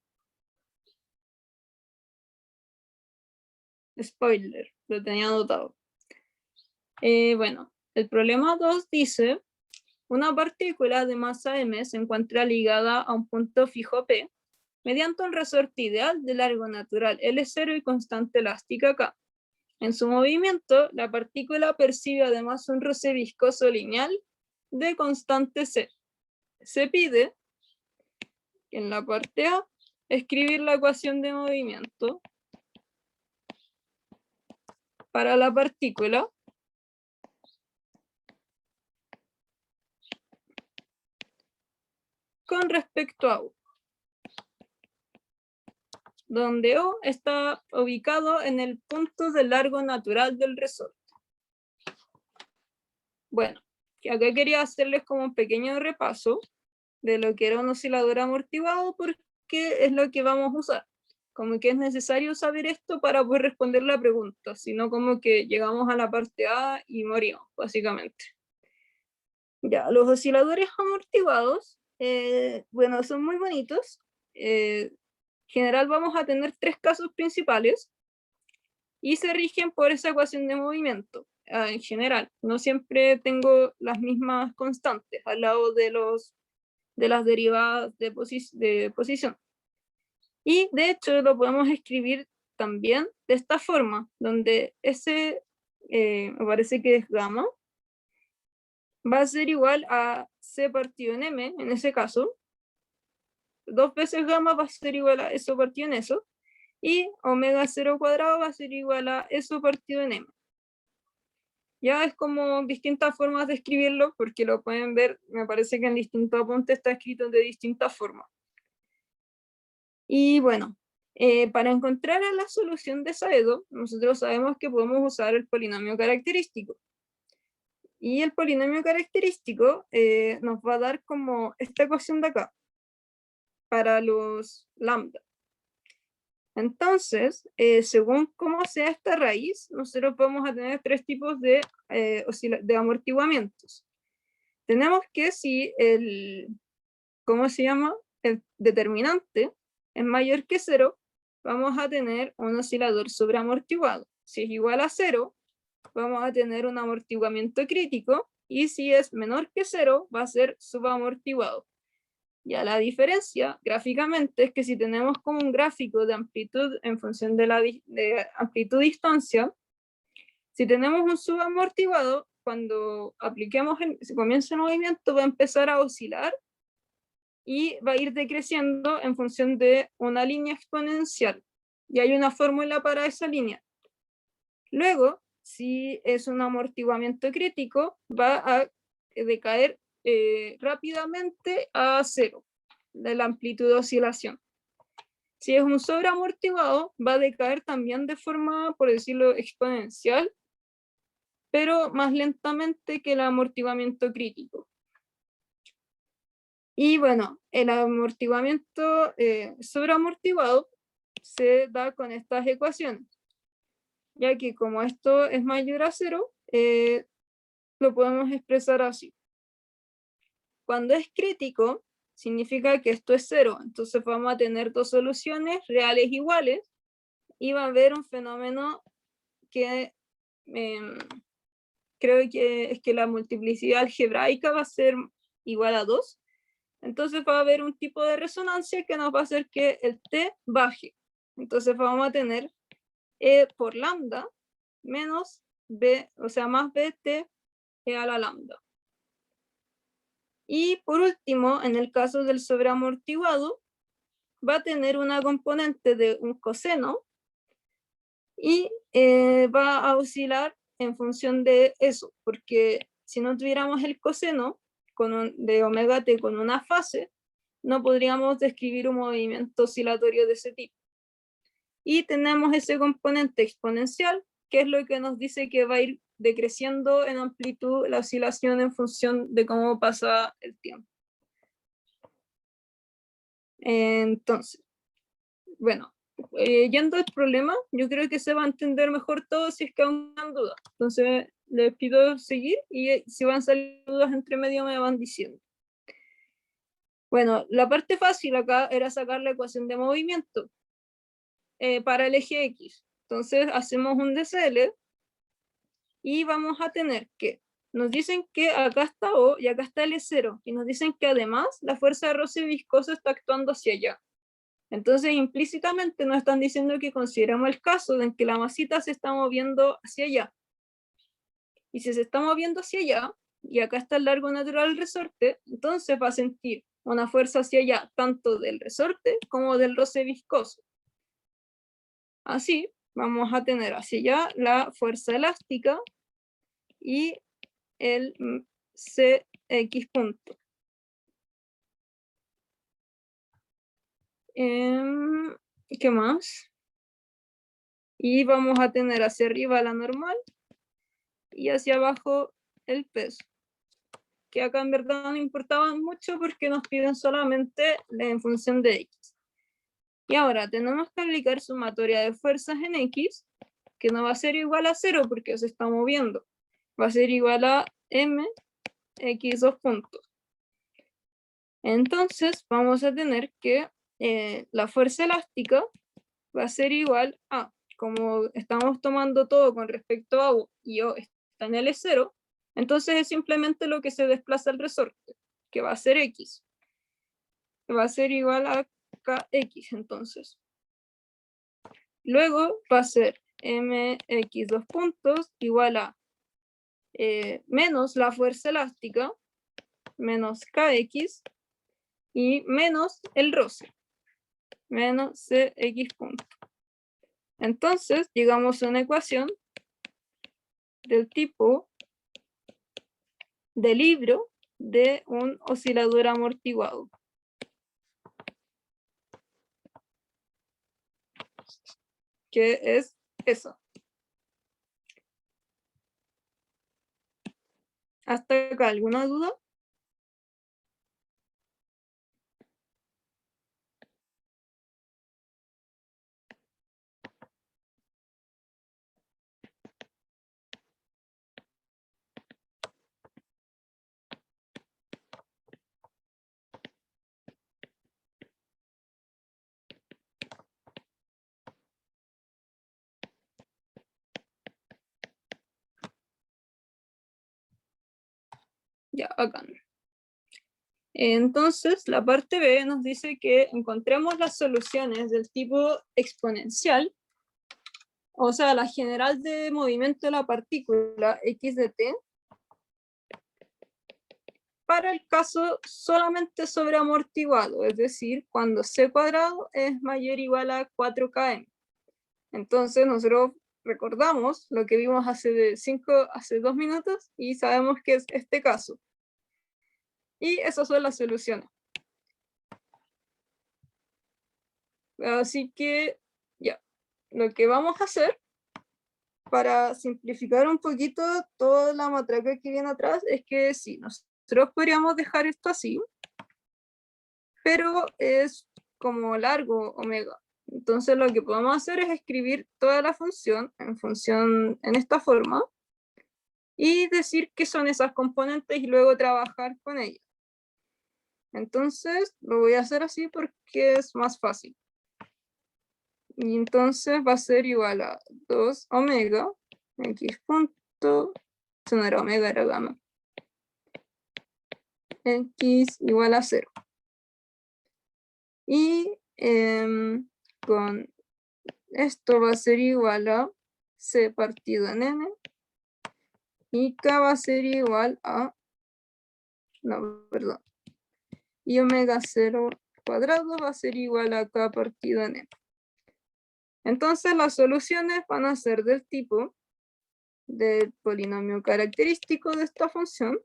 Spoiler, lo tenía anotado. Bueno, el problema 2 dice, una partícula de masa m se encuentra ligada a un punto fijo P mediante un resorte ideal de largo natural L0 y constante elástica K. En su movimiento, la partícula percibe además un roce viscoso lineal de constante C. Se pide, en la parte A, escribir la ecuación de movimiento para la partícula con respecto a U, donde O está ubicado en el punto de largo natural del resorte. Bueno, acá quería hacerles como un pequeño repaso de lo que era un oscilador amortiguado, porque es lo que vamos a usar. Como que es necesario saber esto para poder responder la pregunta, sino como que llegamos a la parte A y morimos, básicamente. Ya, los osciladores amortiguados, bueno, son muy bonitos. En general vamos a tener 3 casos principales y se rigen por esa ecuación de movimiento. En general, no siempre tengo las mismas constantes al lado de las derivadas de posición. Y de hecho lo podemos escribir también de esta forma, donde ese, me parece que es gamma, va a ser igual a C partido en M, en ese caso. 2 veces gamma va a ser igual a eso partido en eso. Y omega 0 cuadrado va a ser igual a eso partido en M. Ya es como distintas formas de escribirlo, porque lo pueden ver, me parece que en distintos apuntes está escrito de distintas formas. Y bueno, para encontrar la solución de Saedo, nosotros sabemos que podemos usar el polinomio característico. Y el polinomio característico nos va a dar como esta ecuación de acá, para los lambda. Entonces, según cómo sea esta raíz, nosotros vamos a tener 3 tipos de amortiguamientos. Tenemos que si ¿cómo se llama? El determinante es mayor que 0, vamos a tener un oscilador sobreamortiguado. Si es igual a 0, vamos a tener un amortiguamiento crítico, y si es menor que 0, va a ser subamortiguado. Ya la diferencia gráficamente es que si tenemos como un gráfico de amplitud en función de amplitud-distancia, si tenemos un subamortiguado, cuando apliquemos si comienza el movimiento va a empezar a oscilar y va a ir decreciendo en función de una línea exponencial. Y hay una fórmula para esa línea. Luego, si es un amortiguamiento crítico, va a decaer rápidamente a 0 de la amplitud de oscilación. Si es un sobreamortiguado, va a decaer también de forma, por decirlo, exponencial, pero más lentamente que el amortiguamiento crítico. Y bueno, el amortiguamiento sobreamortiguado se da con estas ecuaciones, ya que como esto es mayor a 0, lo podemos expresar así. Cuando es crítico, significa que esto es 0, entonces vamos a tener 2 soluciones reales iguales, y va a haber un fenómeno que creo que es que la multiplicidad algebraica va a ser igual a 2, entonces va a haber un tipo de resonancia que nos va a hacer que el t baje. Entonces vamos a tener E por lambda menos B, o sea, más BT a la lambda. Y por último, en el caso del sobreamortiguado, va a tener una componente de un coseno y va a oscilar en función de eso, porque si no tuviéramos el coseno de omega t con una fase, no podríamos describir un movimiento oscilatorio de ese tipo. Y tenemos ese componente exponencial, que es lo que nos dice que va a ir decreciendo en amplitud la oscilación en función de cómo pasa el tiempo. Entonces, bueno, yendo al problema, yo creo que se va a entender mejor todo si es que aún hay dudas. Entonces, les pido seguir, y si van a salir dudas entre medio me van diciendo. Bueno, la parte fácil acá era sacar la ecuación de movimiento para el eje X. Entonces hacemos un DCL y vamos a tener que nos dicen que acá está O y acá está L0, y nos dicen que además la fuerza de roce viscoso está actuando hacia allá. Entonces, implícitamente nos están diciendo que consideramos el caso en que la masita se está moviendo hacia allá. Y si se está moviendo hacia allá, y acá está el largo natural del resorte, entonces va a sentir una fuerza hacia allá, tanto del resorte como del roce viscoso. Así, vamos a tener hacia allá la fuerza elástica y el CX punto. ¿Qué más? Y vamos a tener hacia arriba la normal y hacia abajo el peso, que acá en verdad no importaba mucho porque nos piden solamente en función de X. Y ahora tenemos que aplicar sumatoria de fuerzas en X, que no va a ser igual a 0 porque se está moviendo. Va a ser igual a mx 2 puntos. Entonces vamos a tener que la fuerza elástica va a ser igual a, como estamos tomando todo con respecto a U y O está en L0, entonces es simplemente lo que se desplaza al resorte, que va a ser X. Va a ser igual a KX entonces. Luego va a ser mx 2 puntos igual a menos la fuerza elástica, menos kx, y menos el roce, menos cx punto. Entonces, llegamos a una ecuación del tipo de libro de un oscilador amortiguado. Que es eso. ¿Hasta acá alguna duda? Ya, acá. Entonces, la parte B nos dice que encontremos las soluciones del tipo exponencial, o sea, la general de movimiento de la partícula x de t, para el caso solamente sobre amortiguado, es decir, cuando c cuadrado es mayor o igual a 4km. Entonces, nosotros recordamos lo que vimos hace 2 minutos y sabemos que es este caso. Y esas son las soluciones. Así que, ya, lo que vamos a hacer para simplificar un poquito toda la matraca que viene atrás es que sí, nosotros podríamos dejar esto así, pero es como largo omega. Entonces lo que podemos hacer es escribir toda la función en esta forma y decir qué son esas componentes y luego trabajar con ellas. Entonces lo voy a hacer así porque es más fácil. Y entonces va a ser igual a 2 omega x punto, eso no era omega, era gamma, x igual a 0. Y con esto va a ser igual a c partido en n, y k va a ser igual a, no, perdón, y omega 0 cuadrado va a ser igual a k partido en n. Entonces las soluciones van a ser del tipo del polinomio característico de esta función,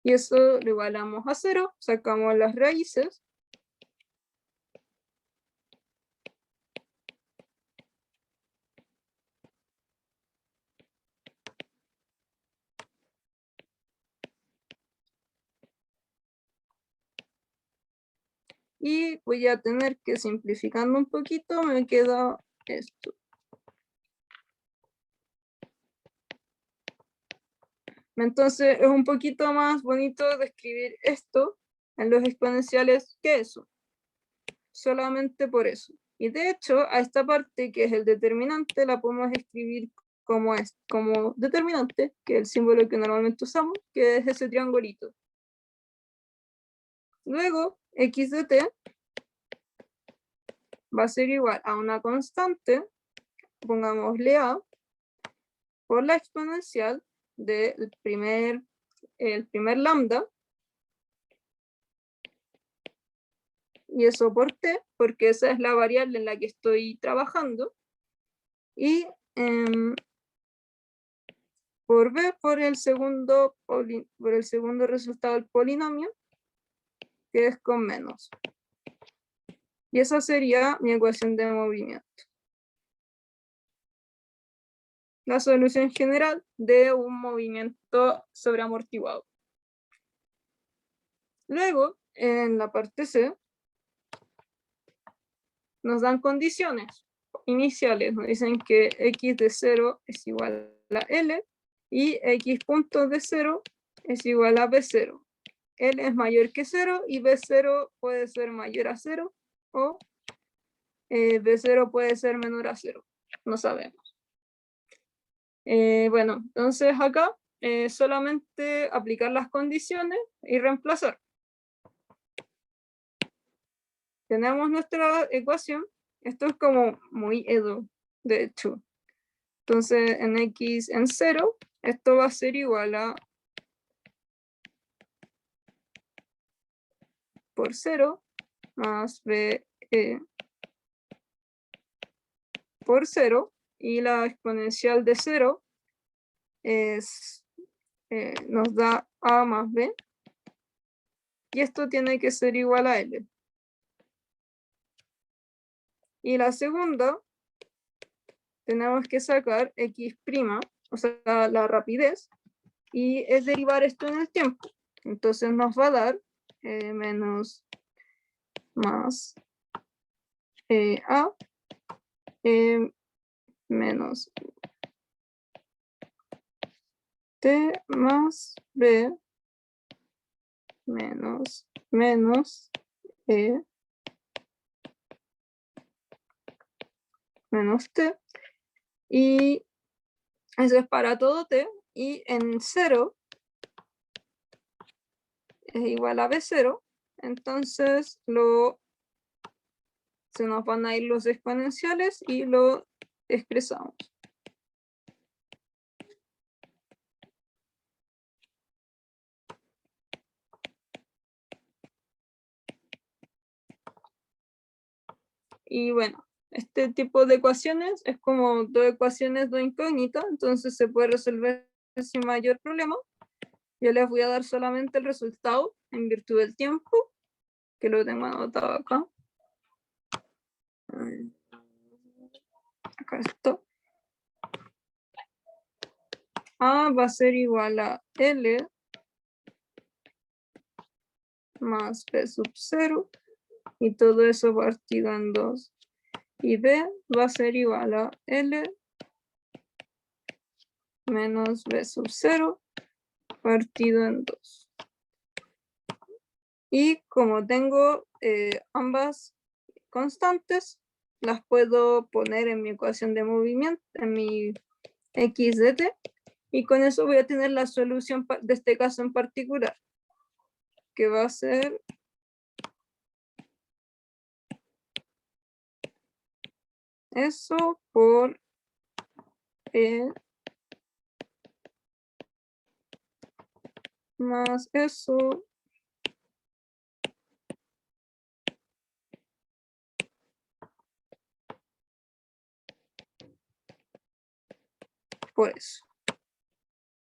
y eso lo igualamos a 0, sacamos las raíces, y voy a tener que, simplificando un poquito, me queda esto. Entonces es un poquito más bonito describir esto en los exponenciales que eso. Solamente por eso. Y de hecho, a esta parte, que es el determinante, la podemos escribir como determinante, que es el símbolo que normalmente usamos, que es ese triangulito. Luego, x de t va a ser igual a una constante, pongámosle a, por la exponencial del primer lambda, y eso por t, porque esa es la variable en la que estoy trabajando, y por b, por el segundo resultado del polinomio, que es con menos. Y esa sería mi ecuación de movimiento. La solución general de un movimiento sobreamortiguado. Luego, en la parte C, nos dan condiciones iniciales. Nos dicen que x de 0 es igual a L y x punto de 0 es igual a B0. L es mayor que 0 y B0 puede ser mayor a 0 o B0 puede ser menor a 0. No sabemos. Bueno, entonces acá solamente aplicar las condiciones y reemplazar. Tenemos nuestra ecuación. Esto es como muy Edo, de hecho. Entonces en x en 0, esto va a ser igual a por 0 más b por 0, y la exponencial de 0 nos da a más b, y esto tiene que ser igual a L. Y la segunda, tenemos que sacar x', o sea, la rapidez, y es derivar esto en el tiempo. Entonces nos va a dar menos más a menos t más b menos menos t, y eso es para todo t, y en 0 es igual a B0, entonces se nos van a ir los exponenciales y lo expresamos. Y bueno, este tipo de ecuaciones es como dos ecuaciones, dos incógnitas, entonces se puede resolver sin mayor problema. Yo les voy a dar solamente el resultado en virtud del tiempo, que lo tengo anotado acá. Acá esto. A va a ser igual a L más B sub 0, y todo eso partido en 2. Y B va a ser igual a L menos B sub 0 partido en 2. Y como tengo ambas constantes, las puedo poner en mi ecuación de movimiento, en mi x de t, y con eso voy a tener la solución de este caso en particular, que va a ser eso por más eso por eso.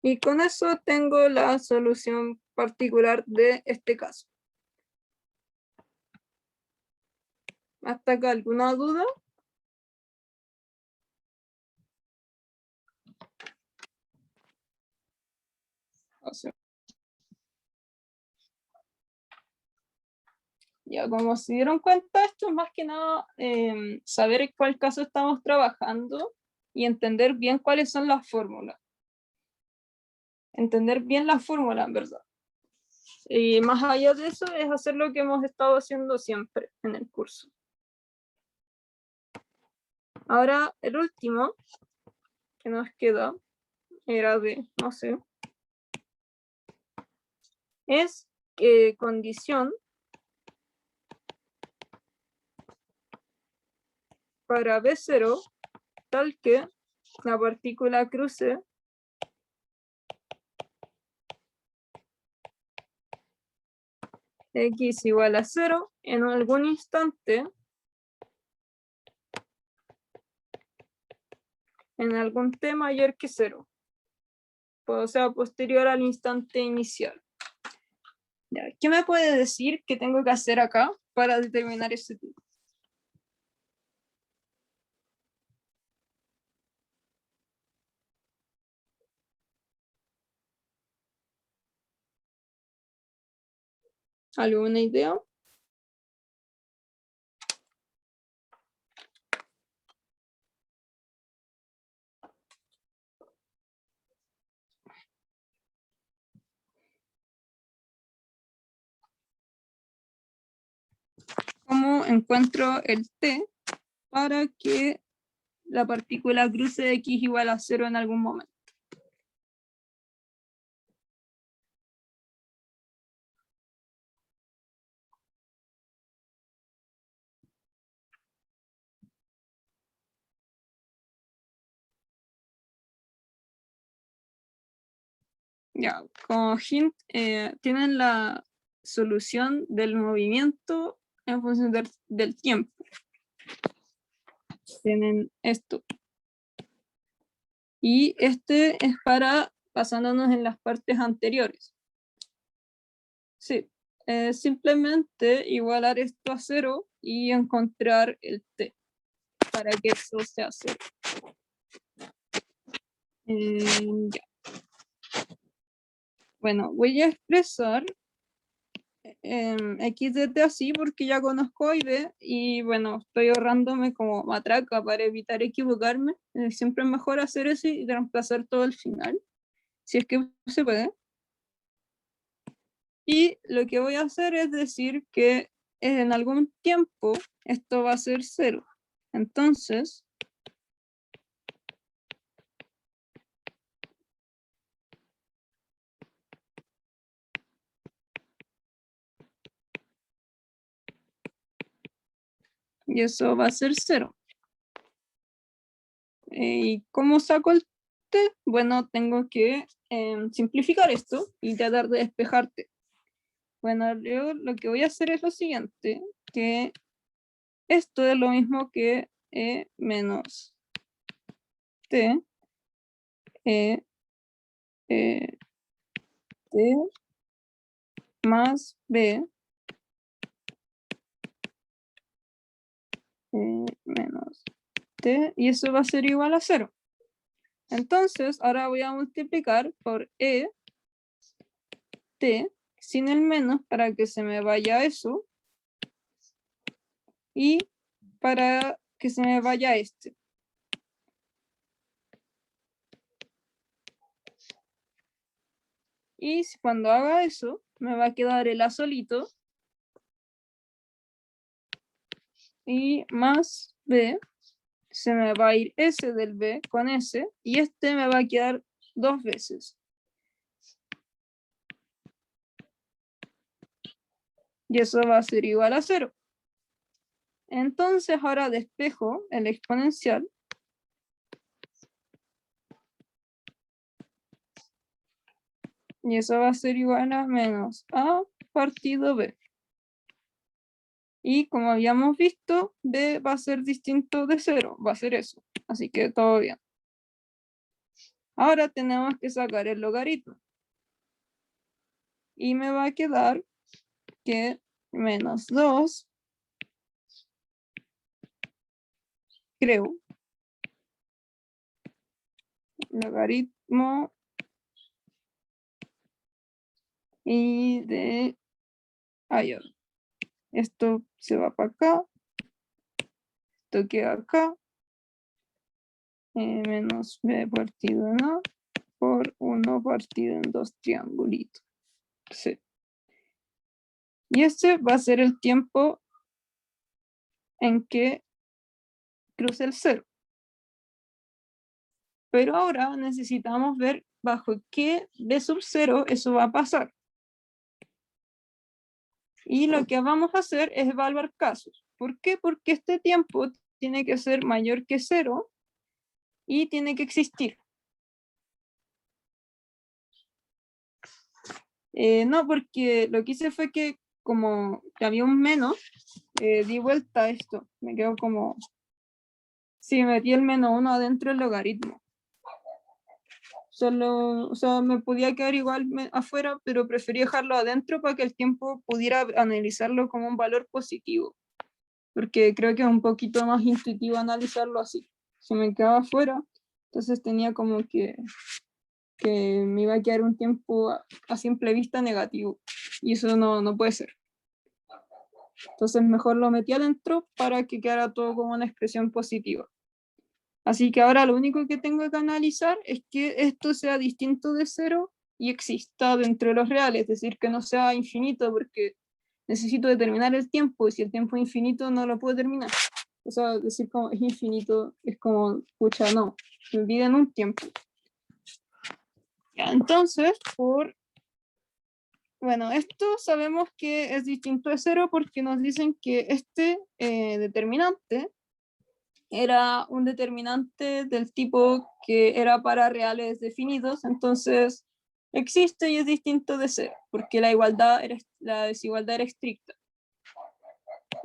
Y con eso tengo la solución particular de este caso. ¿Hasta acá alguna duda? Ya, como se dieron cuenta, esto es más que nada saber en cuál caso estamos trabajando y entender bien cuáles son las fórmulas. Entender bien la fórmula, en verdad. Y más allá de eso es hacer lo que hemos estado haciendo siempre en el curso. Ahora el último que nos queda era de, no sé, es condición para B0 tal que la partícula cruce x igual a 0 en algún instante, en algún t mayor que 0, o sea, posterior al instante inicial. Ya, ¿qué me puede decir que tengo que hacer acá para determinar ese t? ¿Alguna idea? ¿Cómo encuentro el t para que la partícula cruce de x igual a 0 en algún momento? Ya, como hint, tienen la solución del movimiento en función del tiempo. Tienen esto. Y este es para, basándonos en las partes anteriores. Sí, simplemente igualar esto a 0 y encontrar el t para que eso sea 0. Ya. Bueno, voy a expresar x de t así porque ya conozco a y b y bueno, estoy ahorrándome como matraca para evitar equivocarme. Siempre es mejor hacer eso y reemplazar todo al final, si es que se puede. Y lo que voy a hacer es decir que en algún tiempo esto va a ser 0. Entonces, y eso va a ser 0. ¿Y cómo saco el t? Bueno, tengo que simplificar esto y tratar de despejarte. Bueno, yo lo que voy a hacer es lo siguiente, que esto es lo mismo que e menos t, t más b menos t, y eso va a ser igual a 0. Entonces, ahora voy a multiplicar por e t sin el menos para que se me vaya eso y para que se me vaya este. Y cuando haga eso, me va a quedar el a solito y más b, se me va a ir s del b con s y este me va a quedar 2 veces. Y eso va a ser igual a 0. Entonces ahora despejo el exponencial. Y eso va a ser igual a menos a partido b. Y como habíamos visto, b va a ser distinto de 0, va a ser eso. Así que todo bien. Ahora tenemos que sacar el logaritmo. Y me va a quedar que menos 2, creo, logaritmo y de esto se va para acá, esto queda acá, menos b partido en a por 1 partido en 2 triangulitos. Sí. Y este va a ser el tiempo en que cruce el 0. Pero ahora necesitamos ver bajo qué b sub 0 eso va a pasar. Y lo que vamos a hacer es evaluar casos. ¿Por qué? Porque este tiempo tiene que ser mayor que 0 y tiene que existir. No, porque lo que hice fue que como que había un menos, di vuelta a esto. Me quedó como... Sí, metí el -1 adentro del logaritmo. Solo, o sea, me podía quedar igual afuera, pero preferí dejarlo adentro para que el tiempo pudiera analizarlo como un valor positivo. Porque creo que es un poquito más intuitivo analizarlo así. Si me quedaba afuera, entonces tenía como que me iba a quedar un tiempo a simple vista negativo. Y eso no puede ser. Entonces mejor lo metí adentro para que quedara todo como una expresión positiva. Así que ahora lo único que tengo que analizar es que esto sea distinto de 0 y exista dentro de los reales, es decir, que no sea infinito porque necesito determinar el tiempo y si el tiempo es infinito no lo puedo terminar. O sea, decir como es infinito es como, pucha, no, me piden un tiempo. Ya, entonces, bueno, esto sabemos que es distinto de 0 porque nos dicen que este determinante era un determinante del tipo que era para reales definidos, entonces existe y es distinto de 0, porque la desigualdad era estricta.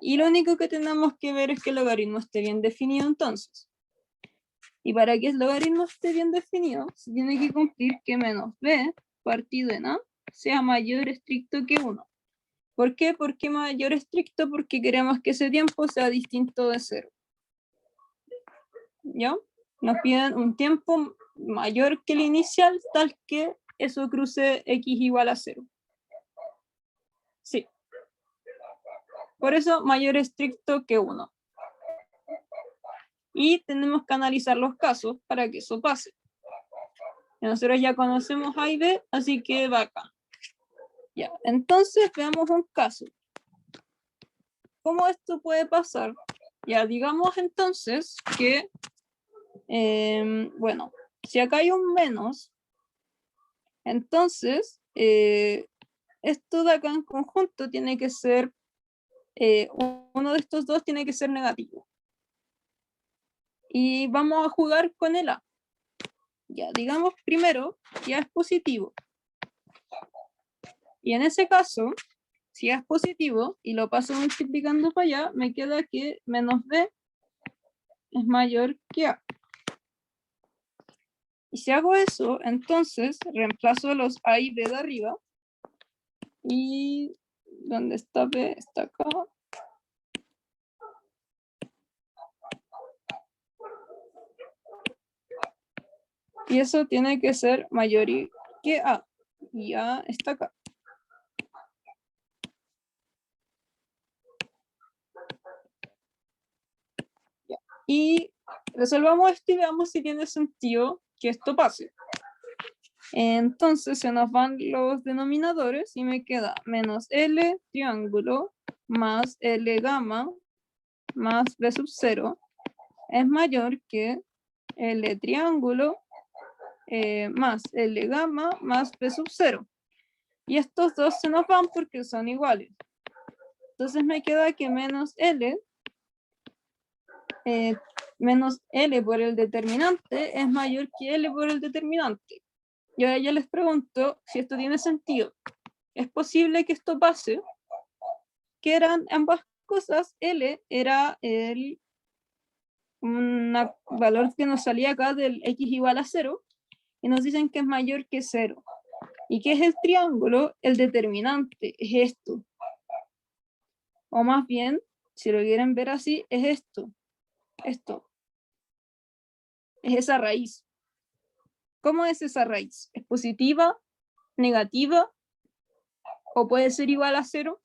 Y lo único que tenemos que ver es que el logaritmo esté bien definido entonces. Y para que el logaritmo esté bien definido, se tiene que cumplir que menos b partido en a sea mayor estricto que 1. ¿Por qué? ¿Por qué mayor estricto? Porque queremos que ese tiempo sea distinto de 0. ¿Ya? Nos piden un tiempo mayor que el inicial, tal que eso cruce x igual a 0. Sí. Por eso mayor estricto que 1. Y tenemos que analizar los casos para que eso pase. Nosotros ya conocemos A y B, así que va acá. Ya, entonces veamos un caso. ¿Cómo esto puede pasar? Ya, digamos entonces que, bueno, si acá hay un menos, entonces esto de acá en conjunto tiene que ser, uno de estos dos tiene que ser negativo. Y vamos a jugar con el A. Ya, digamos primero que A es positivo. Y en ese caso, si A es positivo y lo paso multiplicando para allá, me queda que menos B es mayor que A. Y si hago eso, entonces reemplazo los A y B de arriba. Y ¿dónde está B? Está acá. Y eso tiene que ser mayor que A. Y A está acá. Ya. Y resolvamos esto y veamos si tiene sentido que esto pase. Entonces se nos van los denominadores y me queda menos L triángulo más L gamma más B sub 0 es mayor que L triángulo más L gamma más B sub 0. Y estos dos se nos van porque son iguales. Entonces me queda que menos L por el determinante es mayor que L por el determinante. Y ahora yo les pregunto si esto tiene sentido. ¿Es posible que esto pase? Que eran ambas cosas. L era un valor que nos salía acá del x igual a 0 y nos dicen que es mayor que 0. ¿Y qué es el triángulo? El determinante es esto. O más bien, si lo quieren ver así, es esto. Esto. Es esa raíz. ¿Cómo es esa raíz? ¿Es positiva? ¿Negativa? ¿O puede ser igual a 0?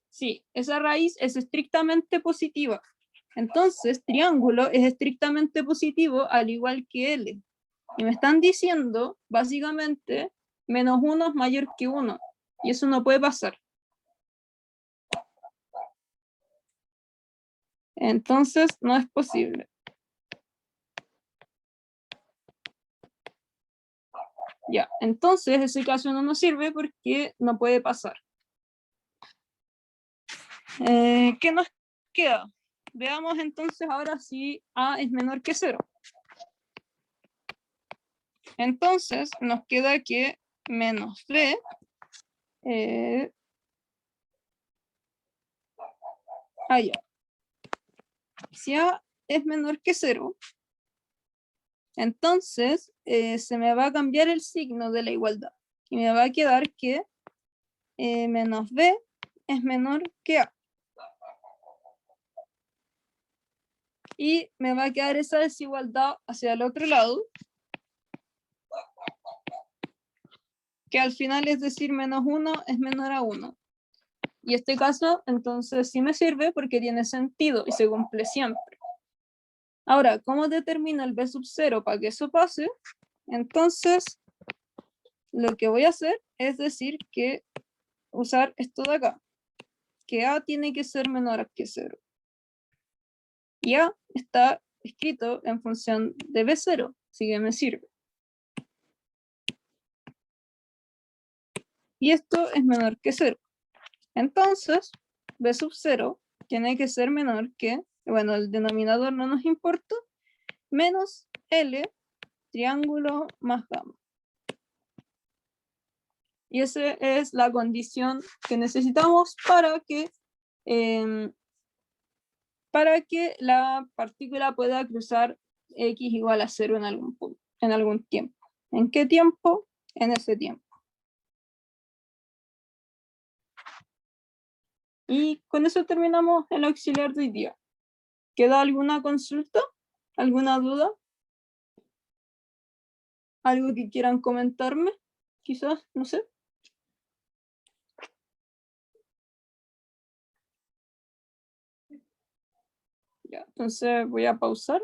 Sí, esa raíz es estrictamente positiva. Entonces, triángulo es estrictamente positivo al igual que L. Y me están diciendo, básicamente, menos 1 es mayor que 1. Y eso no puede pasar. Entonces no es posible. Ya, entonces ese caso no nos sirve porque no puede pasar. ¿Qué nos queda? Veamos entonces ahora si A es menor que 0. Entonces nos queda que menos B ya. Si A es menor que 0, entonces se me va a cambiar el signo de la igualdad y me va a quedar que menos B es menor que A. Y me va a quedar esa desigualdad hacia el otro lado, que al final es decir menos 1 es menor a 1. Y este caso entonces sí me sirve porque tiene sentido y se cumple siempre. Ahora, ¿cómo determino el B sub 0 para que eso pase? Entonces, lo que voy a hacer es decir que usar esto de acá, que A tiene que ser menor que 0. Y A está escrito en función de B0, así que me sirve. Y esto es menor que 0. Entonces, B sub 0 tiene que ser menor que, bueno, el denominador no nos importa, menos L triángulo más gamma. Y esa es la condición que necesitamos para que la partícula pueda cruzar x igual a 0 en algún punto, en algún tiempo. ¿En qué tiempo? En ese tiempo. Y con eso terminamos el auxiliar de hoy día. ¿Queda alguna consulta? ¿Alguna duda? ¿Algo que quieran comentarme? Quizás, no sé. Ya, entonces voy a pausar.